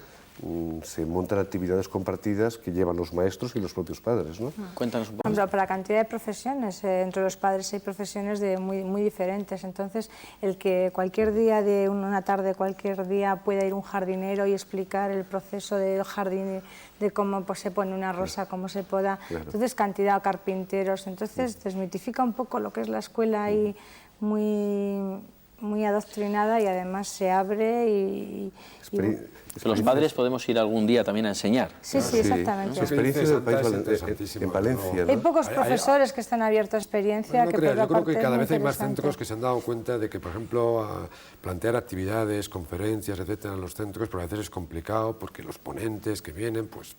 S5: se montan actividades compartidas que llevan los maestros y los propios padres, ¿no?
S4: Cuéntanos un poco.
S7: Por ejemplo, para la cantidad de profesiones, entre los padres hay profesiones muy diferentes, entonces el que cualquier día de una tarde, cualquier día pueda ir un jardinero y explicar el proceso del jardín, de cómo pues, se pone una rosa, cómo se poda, entonces cantidad de carpinteros, entonces desmitifica un poco lo que es la escuela ahí muy adoctrinada y además se abre y
S4: los padres podemos ir algún día también a enseñar.
S7: Sí, exactamente.
S5: Su experiencia del país en Valencia, ¿no?
S7: Hay pocos profesores que están abiertos a experiencia.
S6: Yo creo que cada vez hay más centros que se han dado cuenta de que, por ejemplo, plantear actividades, conferencias, etcétera, en los centros, pero a veces es complicado porque los ponentes que vienen, pues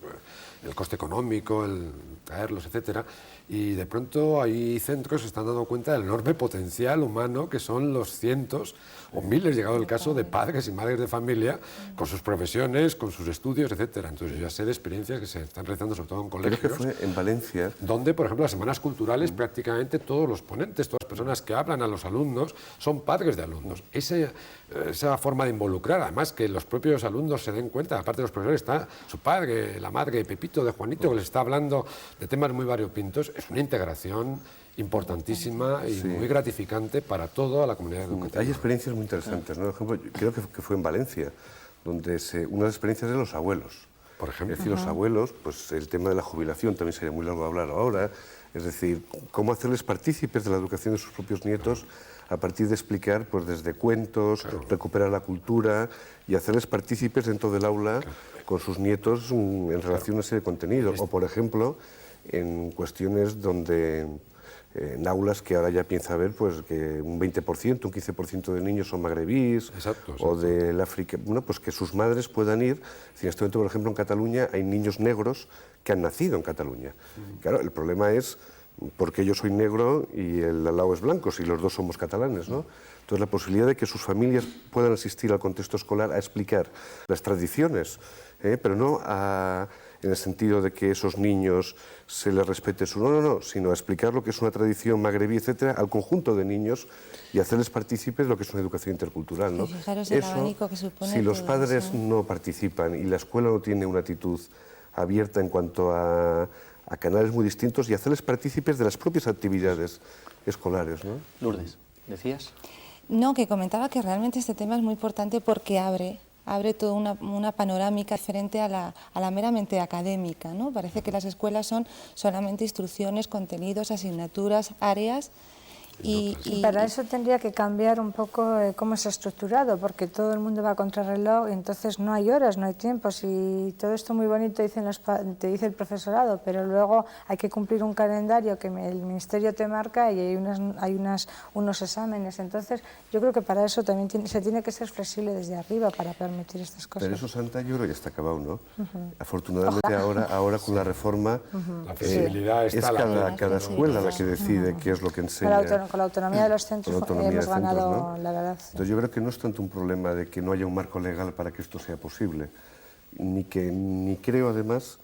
S6: el coste económico, el traerlos, etcétera, y de pronto hay centros que se están dando cuenta del enorme potencial humano que son los cientos o miles, llegado el caso, de padres y madres de familia con sus profesiones, con sus estudios, etcétera. Entonces yo ya sé de experiencias que se están realizando sobre todo en colegios.
S5: Creo que fue en Valencia.
S6: Donde, por ejemplo, las semanas culturales prácticamente todos los ponentes, todas las personas que hablan a los alumnos son padres de alumnos. Esa forma de involucrar, además que los propios alumnos se den cuenta, aparte de los profesores, está su padre, la madre de Pepito, de Juanito, que les está hablando de temas muy variopintos. Es una integración importantísima y muy gratificante para toda la comunidad educativa.
S5: Hay experiencias muy interesantes, ¿no? Por ejemplo, creo que fue en Valencia, donde una de las experiencias de los abuelos.
S6: Por ejemplo.
S5: Es decir, los abuelos, pues el tema de la jubilación también sería muy largo hablar ahora. Es decir, cómo hacerles partícipes de la educación de sus propios nietos a partir de explicar, pues desde cuentos, recuperar la cultura y hacerles partícipes dentro del aula con sus nietos en relación a una serie de contenidos. O, por ejemplo, en cuestiones donde, en aulas que ahora ya piensa haber, pues que un 20%, un 15% de niños son magrebíes o del África, bueno, pues que sus madres puedan ir. En este momento, por ejemplo, en Cataluña hay niños negros que han nacido en Cataluña. Claro, el problema es porque yo soy negro y el al lado es blanco, si los dos somos catalanes, ¿no? Entonces, la posibilidad de que sus familias puedan asistir al contexto escolar a explicar las tradiciones, pero no en el sentido de que esos niños se les respete su... No, sino a explicar lo que es una tradición magrebí, etcétera, al conjunto de niños y hacerles partícipes de lo que es una educación intercultural, ¿no?
S8: Y fijaros el abanico que supone
S5: si los
S8: todo
S5: padres
S8: eso.
S5: no participan y la escuela no tiene una actitud abierta en cuanto a canales muy distintos y hacerles partícipes de las propias actividades escolares, ¿no?
S4: Lourdes, ¿decías?
S8: No, que comentaba que realmente este tema es muy importante porque abre toda una panorámica diferente a la meramente académica, ¿no? Parece que las escuelas son solamente instrucciones, contenidos, asignaturas, áreas. Y
S7: para eso tendría que cambiar un poco cómo es estructurado, porque todo el mundo va a contrarreloj y entonces no hay horas, no hay tiempos y todo esto muy bonito te dice el profesorado, pero luego hay que cumplir un calendario que el ministerio te marca y hay unos exámenes. Entonces yo creo que para eso también se tiene que ser flexible desde arriba para permitir estas cosas.
S5: Pero eso, Santa, yo creo que ya está acabado, ¿no? Afortunadamente ahora con la reforma
S6: la flexibilidad está
S5: es cada escuela la que decide qué es lo que enseña.
S7: Con la autonomía de los centros hemos ganado, ¿no? La verdad.
S5: Entonces yo creo que no es tanto un problema de que no haya un marco legal para que esto sea posible, ni creo además,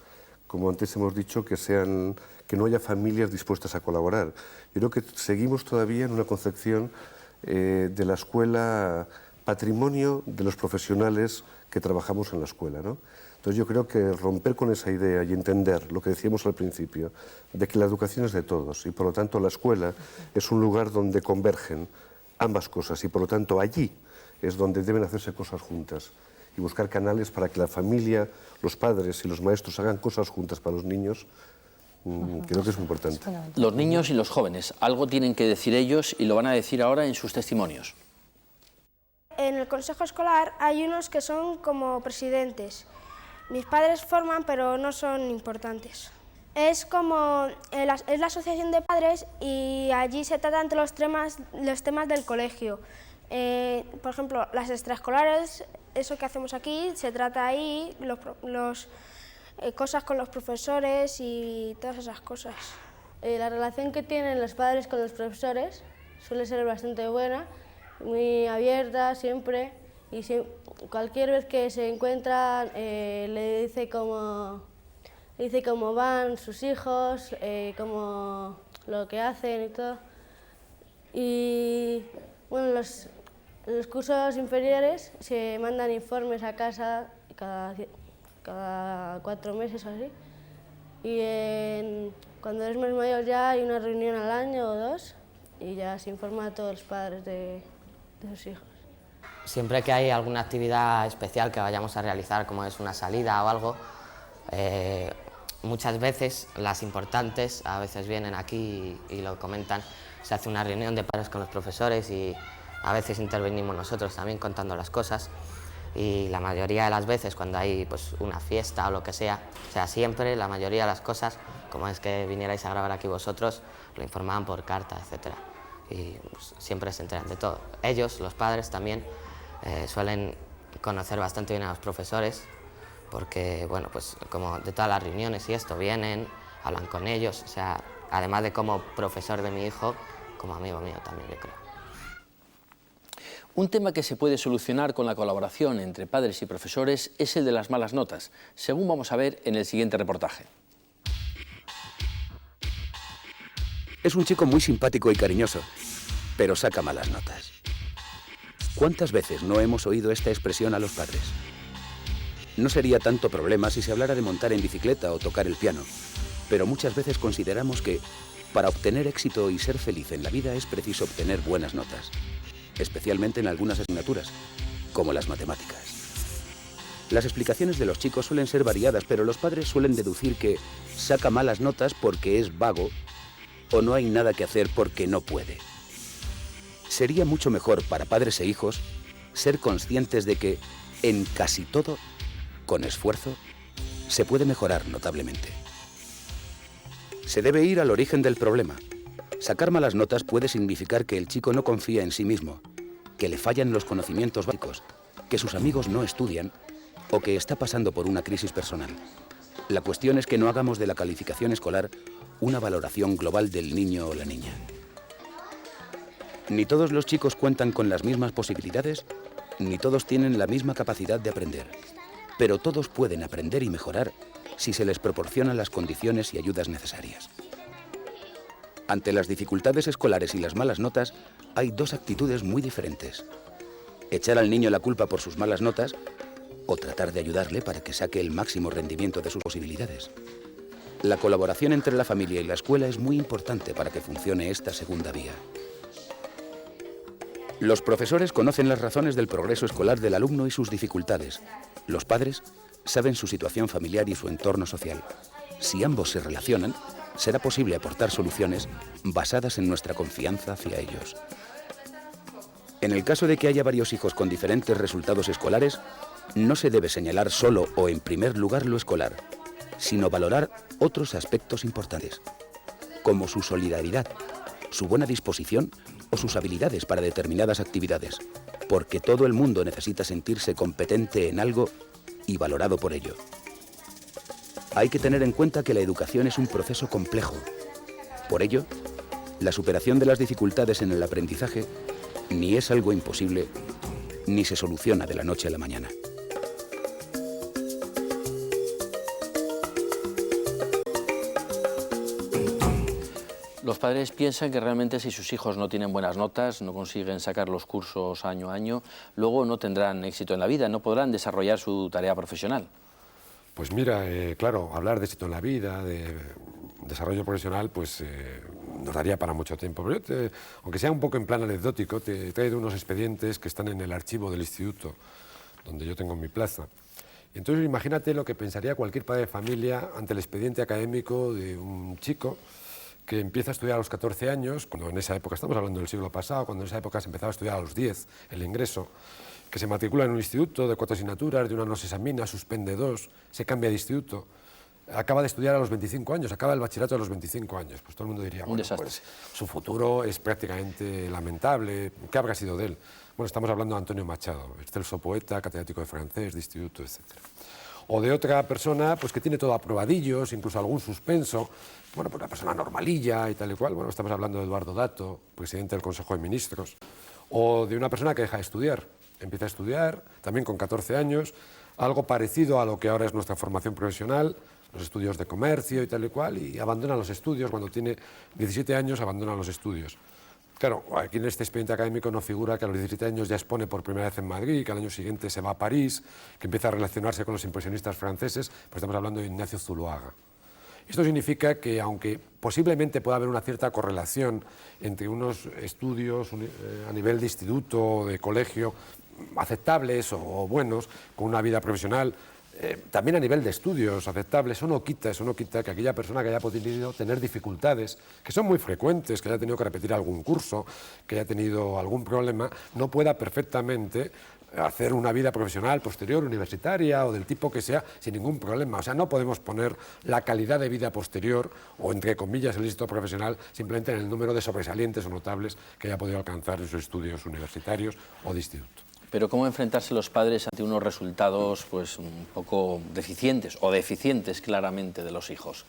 S5: como antes hemos dicho, que no haya familias dispuestas a colaborar. Yo creo que seguimos todavía en una concepción de la escuela patrimonio de los profesionales que trabajamos en la escuela, ¿no? Entonces yo creo que romper con esa idea y entender lo que decíamos al principio, de que la educación es de todos y por lo tanto la escuela es un lugar donde convergen ambas cosas y por lo tanto allí es donde deben hacerse cosas juntas y buscar canales para que la familia, los padres y los maestros hagan cosas juntas para los niños, creo que es muy importante.
S4: Los niños y los jóvenes, algo tienen que decir ellos y lo van a decir ahora en sus testimonios.
S13: En el consejo escolar hay unos que son como presidentes. Mis padres forman, pero no son importantes. Es como es la asociación de padres y allí se tratan los temas del colegio. Por ejemplo, las extraescolares, eso que hacemos aquí, se trata ahí, cosas con los profesores y todas esas cosas.
S14: La relación que tienen los padres con los profesores suele ser bastante buena, muy abierta siempre. Y cualquier vez que se encuentran le dice cómo van sus hijos, lo que hacen y todo. Y bueno, en los cursos inferiores se mandan informes a casa cada 4 meses o así. Y cuando eres más mayor ya hay una reunión al año o 2 y ya se informa a todos los padres de sus hijos.
S15: Siempre que hay alguna actividad especial que vayamos a realizar, como es una salida o algo, muchas veces las importantes a veces vienen aquí y lo comentan. Se hace una reunión de padres con los profesores y a veces intervenimos nosotros también contando las cosas. Y la mayoría de las veces cuando hay pues, una fiesta o lo que sea, siempre, la mayoría de las cosas, como es que vinierais a grabar aquí vosotros, lo informaban por carta, etc. Y pues, siempre se enteran de todo. Ellos, los padres también, suelen conocer bastante bien a los profesores porque, bueno, pues como de todas las reuniones y esto, vienen, hablan con ellos, además de como profesor de mi hijo, como amigo mío también, yo creo.
S4: Un tema que se puede solucionar con la colaboración entre padres y profesores es el de las malas notas, según vamos a ver en el siguiente reportaje.
S3: Es un chico muy simpático y cariñoso, pero saca malas notas. ¿Cuántas veces no hemos oído esta expresión a los padres? No sería tanto problema si se hablara de montar en bicicleta o tocar el piano, pero muchas veces consideramos que para obtener éxito y ser feliz en la vida es preciso obtener buenas notas, especialmente en algunas asignaturas, como las matemáticas. Las explicaciones de los chicos suelen ser variadas, pero los padres suelen deducir que saca malas notas porque es vago o no hay nada que hacer porque no puede. Sería mucho mejor para padres e hijos ser conscientes de que en casi todo, con esfuerzo, se puede mejorar notablemente. Se debe ir al origen del problema. Sacar malas notas puede significar que el chico no confía en sí mismo, que le fallan los conocimientos básicos, que sus amigos no estudian o que está pasando por una crisis personal. La cuestión es que no hagamos de la calificación escolar una valoración global del niño o la niña. Ni todos los chicos cuentan con las mismas posibilidades, ni todos tienen la misma capacidad de aprender, pero todos pueden aprender y mejorar si se les proporcionan las condiciones y ayudas necesarias. Ante las dificultades escolares y las malas notas, hay dos actitudes muy diferentes: echar al niño la culpa por sus malas notas o tratar de ayudarle para que saque el máximo rendimiento de sus posibilidades. La colaboración entre la familia y la escuela es muy importante para que funcione esta segunda vía. Los profesores conocen las razones del progreso escolar del alumno y sus dificultades. Los padres saben su situación familiar y su entorno social. Si ambos se relacionan, será posible aportar soluciones basadas en nuestra confianza hacia ellos. En el caso de que haya varios hijos con diferentes resultados escolares, no se debe señalar solo o en primer lugar lo escolar, sino valorar otros aspectos importantes, como su solidaridad, su buena disposición o sus habilidades para determinadas actividades, porque todo el mundo necesita sentirse competente en algo y valorado por ello. Hay que tener en cuenta que la educación es un proceso complejo. Por ello, la superación de las dificultades en el aprendizaje ni es algo imposible, ni se soluciona de la noche a la mañana.
S4: Los padres piensan que realmente si sus hijos no tienen buenas notas, no consiguen sacar los cursos año a año, luego no tendrán éxito en la vida, no podrán desarrollar su tarea profesional.
S6: Pues mira, claro, hablar de éxito en la vida, de desarrollo profesional, pues nos daría para mucho tiempo. Pero yo, aunque sea un poco en plan anecdótico, te he traído unos expedientes que están en el archivo del instituto, donde yo tengo mi plaza. Entonces imagínate lo que pensaría cualquier padre de familia ante el expediente académico de un chico que empieza a estudiar a los 14 años, cuando en esa época, estamos hablando del siglo pasado, cuando en esa época se empezaba a estudiar a los 10, el ingreso, que se matricula en un instituto de 4 asignaturas, de una no se examina, suspende 2, se cambia de instituto, acaba de estudiar a los 25 años, acaba el bachillerato a los 25 años, pues todo el mundo diría, bueno, pues su futuro es prácticamente lamentable, ¿qué habrá sido de él? Bueno, estamos hablando de Antonio Machado, excelso poeta, catedrático de francés, de instituto, etc. O de otra persona pues, que tiene todo aprobadillos, incluso algún suspenso, bueno, pues una persona normalilla y tal y cual. Bueno, estamos hablando de Eduardo Dato, presidente del Consejo de Ministros. O de una persona que deja de estudiar, empieza a estudiar, también con 14 años, algo parecido a lo que ahora es nuestra formación profesional, los estudios de comercio y tal y cual, y abandona los estudios, cuando tiene 17 años abandona los estudios. Claro, aquí en este expediente académico no figura que a los 17 años ya expone por primera vez en Madrid, que al año siguiente se va a París, que empieza a relacionarse con los impresionistas franceses, pues estamos hablando de Ignacio Zuloaga. Esto significa que, aunque posiblemente pueda haber una cierta correlación entre unos estudios a nivel de instituto, de colegio, aceptables o buenos, con una vida profesional, también a nivel de estudios aceptables, eso no quita que aquella persona que haya podido tener dificultades, que son muy frecuentes, que haya tenido que repetir algún curso, que haya tenido algún problema, no pueda perfectamente hacer una vida profesional posterior, universitaria o del tipo que sea, sin ningún problema. O sea, no podemos poner la calidad de vida posterior, o entre comillas el éxito profesional, simplemente en el número de sobresalientes o notables que haya podido alcanzar en sus estudios universitarios o de instituto.
S4: Pero ¿cómo enfrentarse los padres ante unos resultados pues, un poco deficientes o deficientes claramente de los hijos?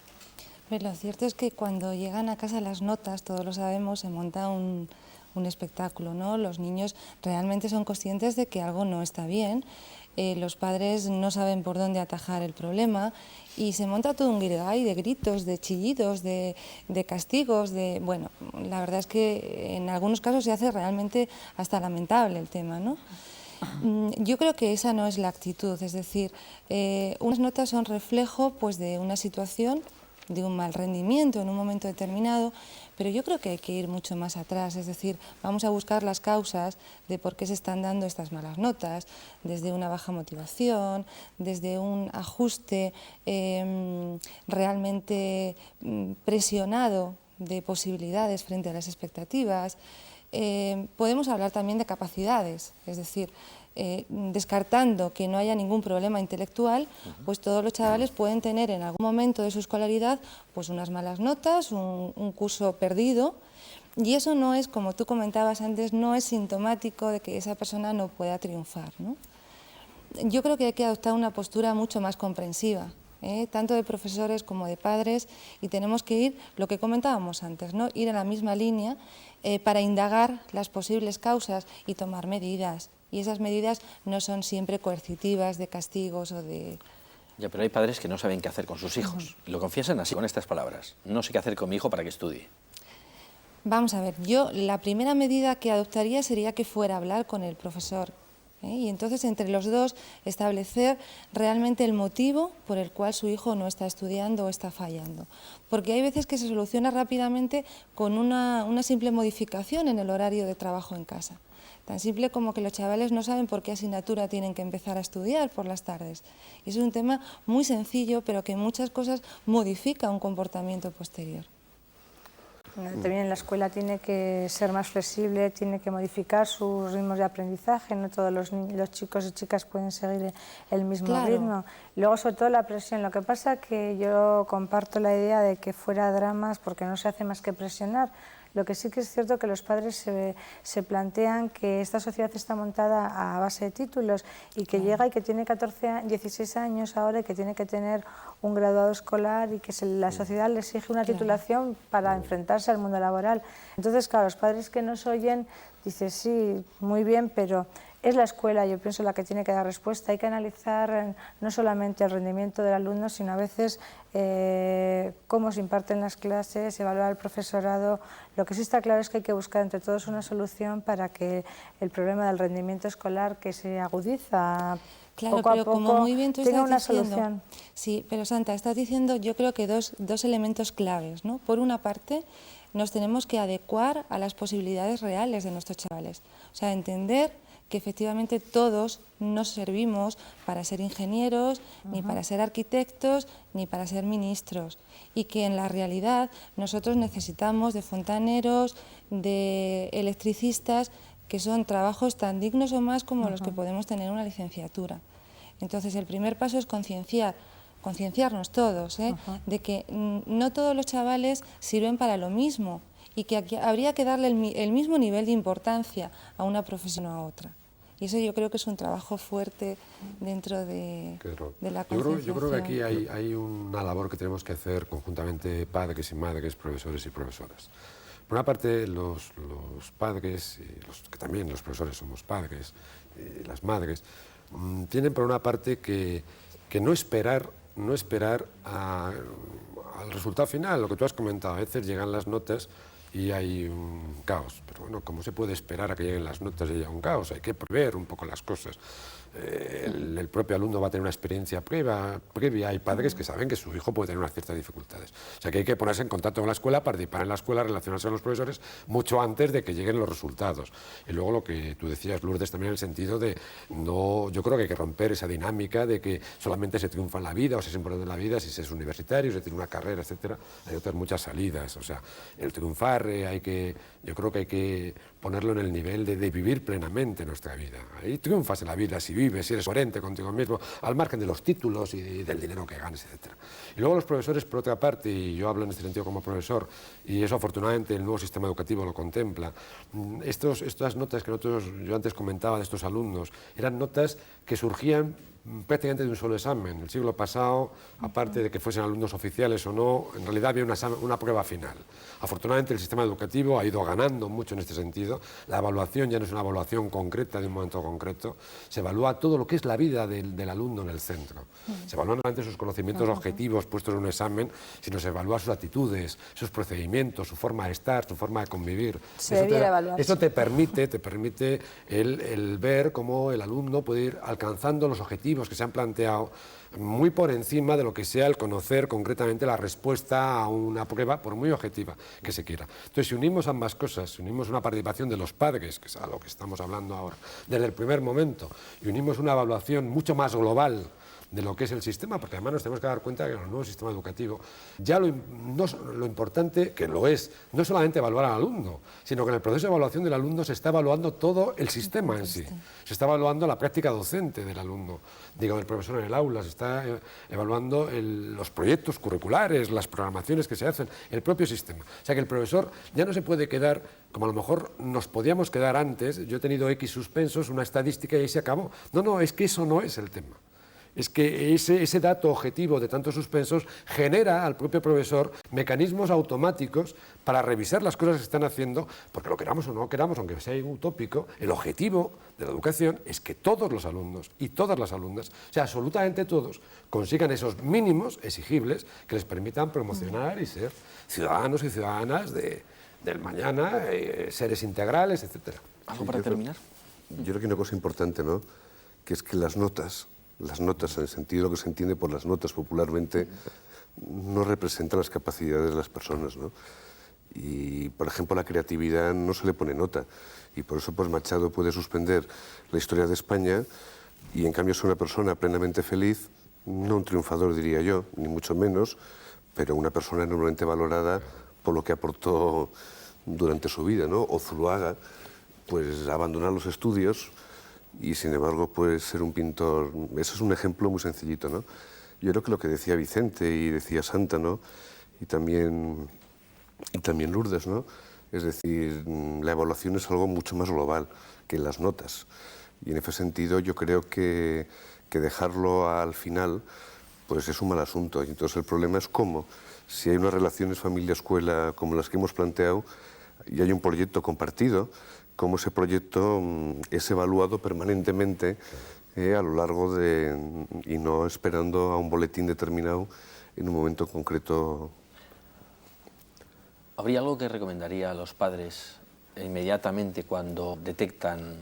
S8: Pues lo cierto es que cuando llegan a casa las notas, todos lo sabemos, se monta un espectáculo, ¿no? Los niños realmente son conscientes de que algo no está bien, los padres no saben por dónde atajar el problema y se monta todo un guirigay de gritos, de chillidos, de castigos, bueno, la verdad es que en algunos casos se hace realmente hasta lamentable el tema, ¿no? Yo creo que esa no es la actitud, es decir, unas notas son reflejo pues, de una situación de un mal rendimiento en un momento determinado, pero yo creo que hay que ir mucho más atrás, es decir, vamos a buscar las causas de por qué se están dando estas malas notas, desde una baja motivación, desde un ajuste realmente presionado de posibilidades frente a las expectativas. Podemos hablar también de capacidades, es decir, descartando que no haya ningún problema intelectual, pues todos los chavales pueden tener en algún momento de su escolaridad pues unas malas notas, un curso perdido, y eso no es, como tú comentabas antes, no es sintomático de que esa persona no pueda triunfar, ¿no? Yo creo que hay que adoptar una postura mucho más comprensiva, tanto de profesores como de padres, y tenemos que ir, lo que comentábamos antes, ¿no? Ir en la misma línea para indagar las posibles causas y tomar medidas. Y esas medidas no son siempre coercitivas, de castigos o de...
S4: Ya, pero hay padres que no saben qué hacer con sus hijos. Y lo confiesan así, con estas palabras. No sé qué hacer con mi hijo para que estudie.
S8: Vamos a ver, yo la primera medida que adoptaría sería que fuera a hablar con el profesor. Y entonces entre los dos establecer realmente el motivo por el cual su hijo no está estudiando o está fallando. Porque hay veces que se soluciona rápidamente con una simple modificación en el horario de trabajo en casa. Tan simple como que los chavales no saben por qué asignatura tienen que empezar a estudiar por las tardes. Y es un tema muy sencillo, pero que en muchas cosas modifica un comportamiento posterior.
S7: También la escuela tiene que ser más flexible, tiene que modificar sus ritmos de aprendizaje, no todos los chicos y chicas pueden seguir el mismo ritmo. Luego, sobre todo, la presión. Lo que pasa es que yo comparto la idea de que fuera dramas, porque no se hace más que presionar. Lo que sí que es cierto que los padres se plantean que esta sociedad está montada a base de títulos y que llega y que tiene 16 años ahora y que tiene que tener un graduado escolar y que la sociedad le exige una titulación para enfrentarse al mundo laboral. Entonces, claro, los padres que nos oyen dicen sí, muy bien, pero es la escuela, yo pienso, la que tiene que dar respuesta. Hay que analizar no solamente el rendimiento del alumno, sino a veces cómo se imparten las clases, evaluar el profesorado. Lo que sí está claro es que hay que buscar entre todos una solución para que el problema del rendimiento escolar, que se agudiza
S8: Claro,
S7: poco a
S8: pero
S7: poco,
S8: como muy bien tú
S7: tenga
S8: estás
S7: una
S8: diciendo,
S7: solución.
S8: Sí, pero Santa, estás diciendo yo creo que dos elementos claves, ¿no? Por una parte, nos tenemos que adecuar a las posibilidades reales de nuestros chavales. O sea, entender que efectivamente todos no servimos para ser ingenieros, ni para ser arquitectos, ni para ser ministros. Y que en la realidad nosotros necesitamos de fontaneros, de electricistas, que son trabajos tan dignos o más como los que podemos tener en una licenciatura. Entonces, el primer paso es concienciarnos todos, de que no todos los chavales sirven para lo mismo y que aquí habría que darle el mismo nivel de importancia a una profesión o a otra. Y eso yo creo que es un trabajo fuerte dentro de la concienciación.
S6: Yo creo que aquí hay una labor que tenemos que hacer conjuntamente padres y madres, profesores y profesoras. Por una parte, los padres, que también los profesores somos padres, las madres, tienen por una parte que no esperar al resultado final, lo que tú has comentado. A veces llegan las notas y hay un caos, pero bueno, ¿cómo se puede esperar a que lleguen las notas y haya un caos? Hay que prever un poco las cosas. El propio alumno va a tener una experiencia previa. Hay padres que saben que su hijo puede tener unas ciertas dificultades. O sea que hay que ponerse en contacto con la escuela, participar en la escuela, relacionarse con los profesores mucho antes de que lleguen los resultados. Y luego lo que tú decías, Lourdes, también en el sentido de yo creo que hay que romper esa dinámica de que solamente se triunfa en la vida o se es importante en la vida si se es universitario, si tiene una carrera, etcétera. Hay otras muchas salidas. O sea, el triunfar yo creo que hay que ponerlo en el nivel de vivir plenamente nuestra vida. Ahí triunfas en la vida si vives, si eres coherente contigo mismo, al margen de los títulos y del dinero que ganes, etc. Y luego los profesores, por otra parte, y yo hablo en este sentido como profesor, y eso afortunadamente el nuevo sistema educativo lo contempla, estas notas que yo antes comentaba de estos alumnos, eran notas que surgían prácticamente de un solo examen. El siglo pasado, aparte de que fuesen alumnos oficiales o no, en realidad había una prueba final. Afortunadamente el sistema educativo ha ido ganando mucho en este sentido. La evaluación ya no es una evaluación concreta de un momento concreto, se evalúa todo lo que es la vida del alumno en el centro. Se evalúan no solamente sus conocimientos objetivos puestos en un examen, sino se evalúa sus actitudes, sus procedimientos, su forma de estar, su forma de convivir. Eso te permite el ver cómo el alumno puede ir alcanzando los objetivos objetivos que se han planteado muy por encima de lo que sea el conocer concretamente la respuesta a una prueba, por muy objetiva que se quiera. Entonces, si unimos ambas cosas, si unimos una participación de los padres, que es a lo que estamos hablando ahora, desde el primer momento, y unimos una evaluación mucho más global de lo que es el sistema, porque además nos tenemos que dar cuenta que en el nuevo sistema educativo ya lo importante, que lo es, no es solamente evaluar al alumno, sino que en el proceso de evaluación del alumno se está evaluando todo el sistema en sí. Se está evaluando la práctica docente del alumno, digo, del profesor en el aula, se está evaluando los proyectos curriculares, las programaciones que se hacen, el propio sistema. O sea que el profesor ya no se puede quedar, como a lo mejor nos podíamos quedar antes, yo he tenido X suspensos, una estadística y ahí se acabó. No, es que eso no es el tema. Es que ese dato objetivo de tantos suspensos genera al propio profesor mecanismos automáticos para revisar las cosas que se están haciendo, porque lo queramos o no queramos, aunque sea utópico, el objetivo de la educación es que todos los alumnos y todas las alumnas, o sea, absolutamente todos, consigan esos mínimos exigibles que les permitan promocionar y ser ciudadanos y ciudadanas del mañana, seres integrales, etc.
S4: ¿Algo para terminar?
S5: Yo creo que hay una cosa importante, ¿no?, que es que las notas, en el sentido de lo que se entiende por las notas popularmente, no representan las capacidades de las personas, ¿no? Y, por ejemplo, a la creatividad no se le pone nota, y por eso pues Machado puede suspender la historia de España y en cambio es una persona plenamente feliz, no un triunfador diría yo, ni mucho menos, pero una persona enormemente valorada por lo que aportó durante su vida, ¿no? O Zuloaga, pues abandonar los estudios y sin embargo pues ser un pintor. Eso es un ejemplo muy sencillito, ¿no? Yo creo que lo que decía Vicente y decía Santa, ¿no?, y también Lourdes, ¿no?, es decir, la evaluación es algo mucho más global que las notas, y en ese sentido yo creo que dejarlo al final pues es un mal asunto. Y entonces el problema es cómo, si hay unas relaciones familia-escuela como las que hemos planteado y hay un proyecto compartido, cómo ese proyecto es evaluado permanentemente a lo largo y no esperando a un boletín determinado en un momento concreto.
S4: ¿Habría algo que recomendaría a los padres inmediatamente cuando detectan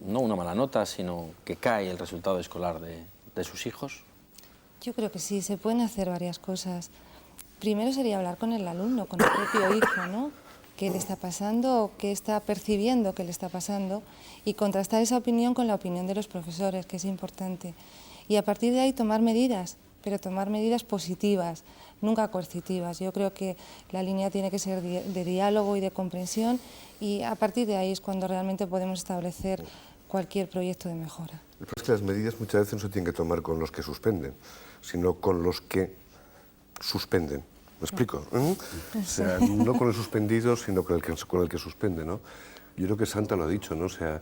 S4: no una mala nota, sino que cae el resultado escolar de sus hijos?
S8: Yo creo que sí, se pueden hacer varias cosas. Primero sería hablar con el alumno, con el propio hijo, ¿no?, qué le está pasando, qué está percibiendo que le está pasando, y contrastar esa opinión con la opinión de los profesores, que es importante. Y a partir de ahí tomar medidas, pero tomar medidas positivas, nunca coercitivas. Yo creo que la línea tiene que ser de diálogo y de comprensión, y a partir de ahí es cuando realmente podemos establecer cualquier proyecto de mejora.
S5: Lo que pasa es que las medidas muchas veces no se tienen que tomar con los que suspenden, sino con los que suspenden. ¿Me explico? O sea, no con el suspendido, sino con el que suspende, ¿no? Yo creo que Santa lo ha dicho, ¿no? O sea,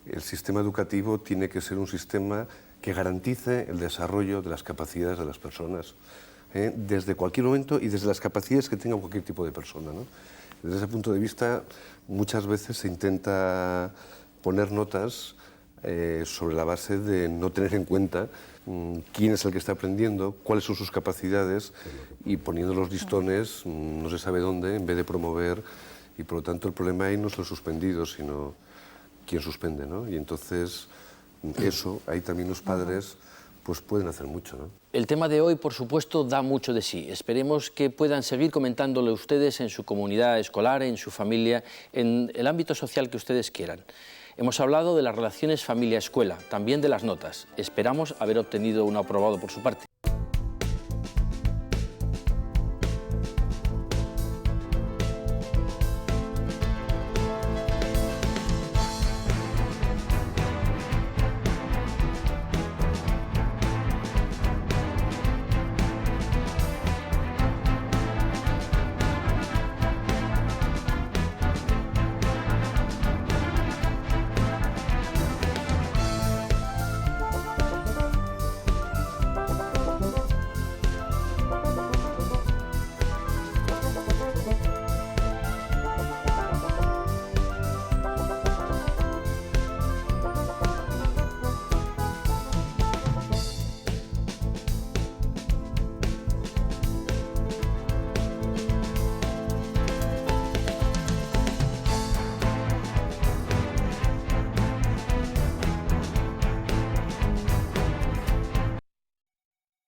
S5: el sistema educativo tiene que ser un sistema que garantice el desarrollo de las capacidades de las personas, desde cualquier momento y desde las capacidades que tenga cualquier tipo de persona, ¿no? Desde ese punto de vista, muchas veces se intenta poner notas sobre la base de no tener en cuenta quién es el que está aprendiendo, cuáles son sus capacidades, y poniendo los listones no se sabe dónde, en vez de promover, y por lo tanto el problema ahí no es el suspendido, sino quien suspende, ¿no? Y entonces eso, ahí también los padres pues pueden hacer mucho, ¿no?
S4: El tema de hoy, por supuesto, da mucho de sí. Esperemos que puedan seguir comentándolo ustedes en su comunidad escolar, en su familia, en el ámbito social que ustedes quieran. Hemos hablado de las relaciones familia-escuela, también de las notas. Esperamos haber obtenido un aprobado por su parte.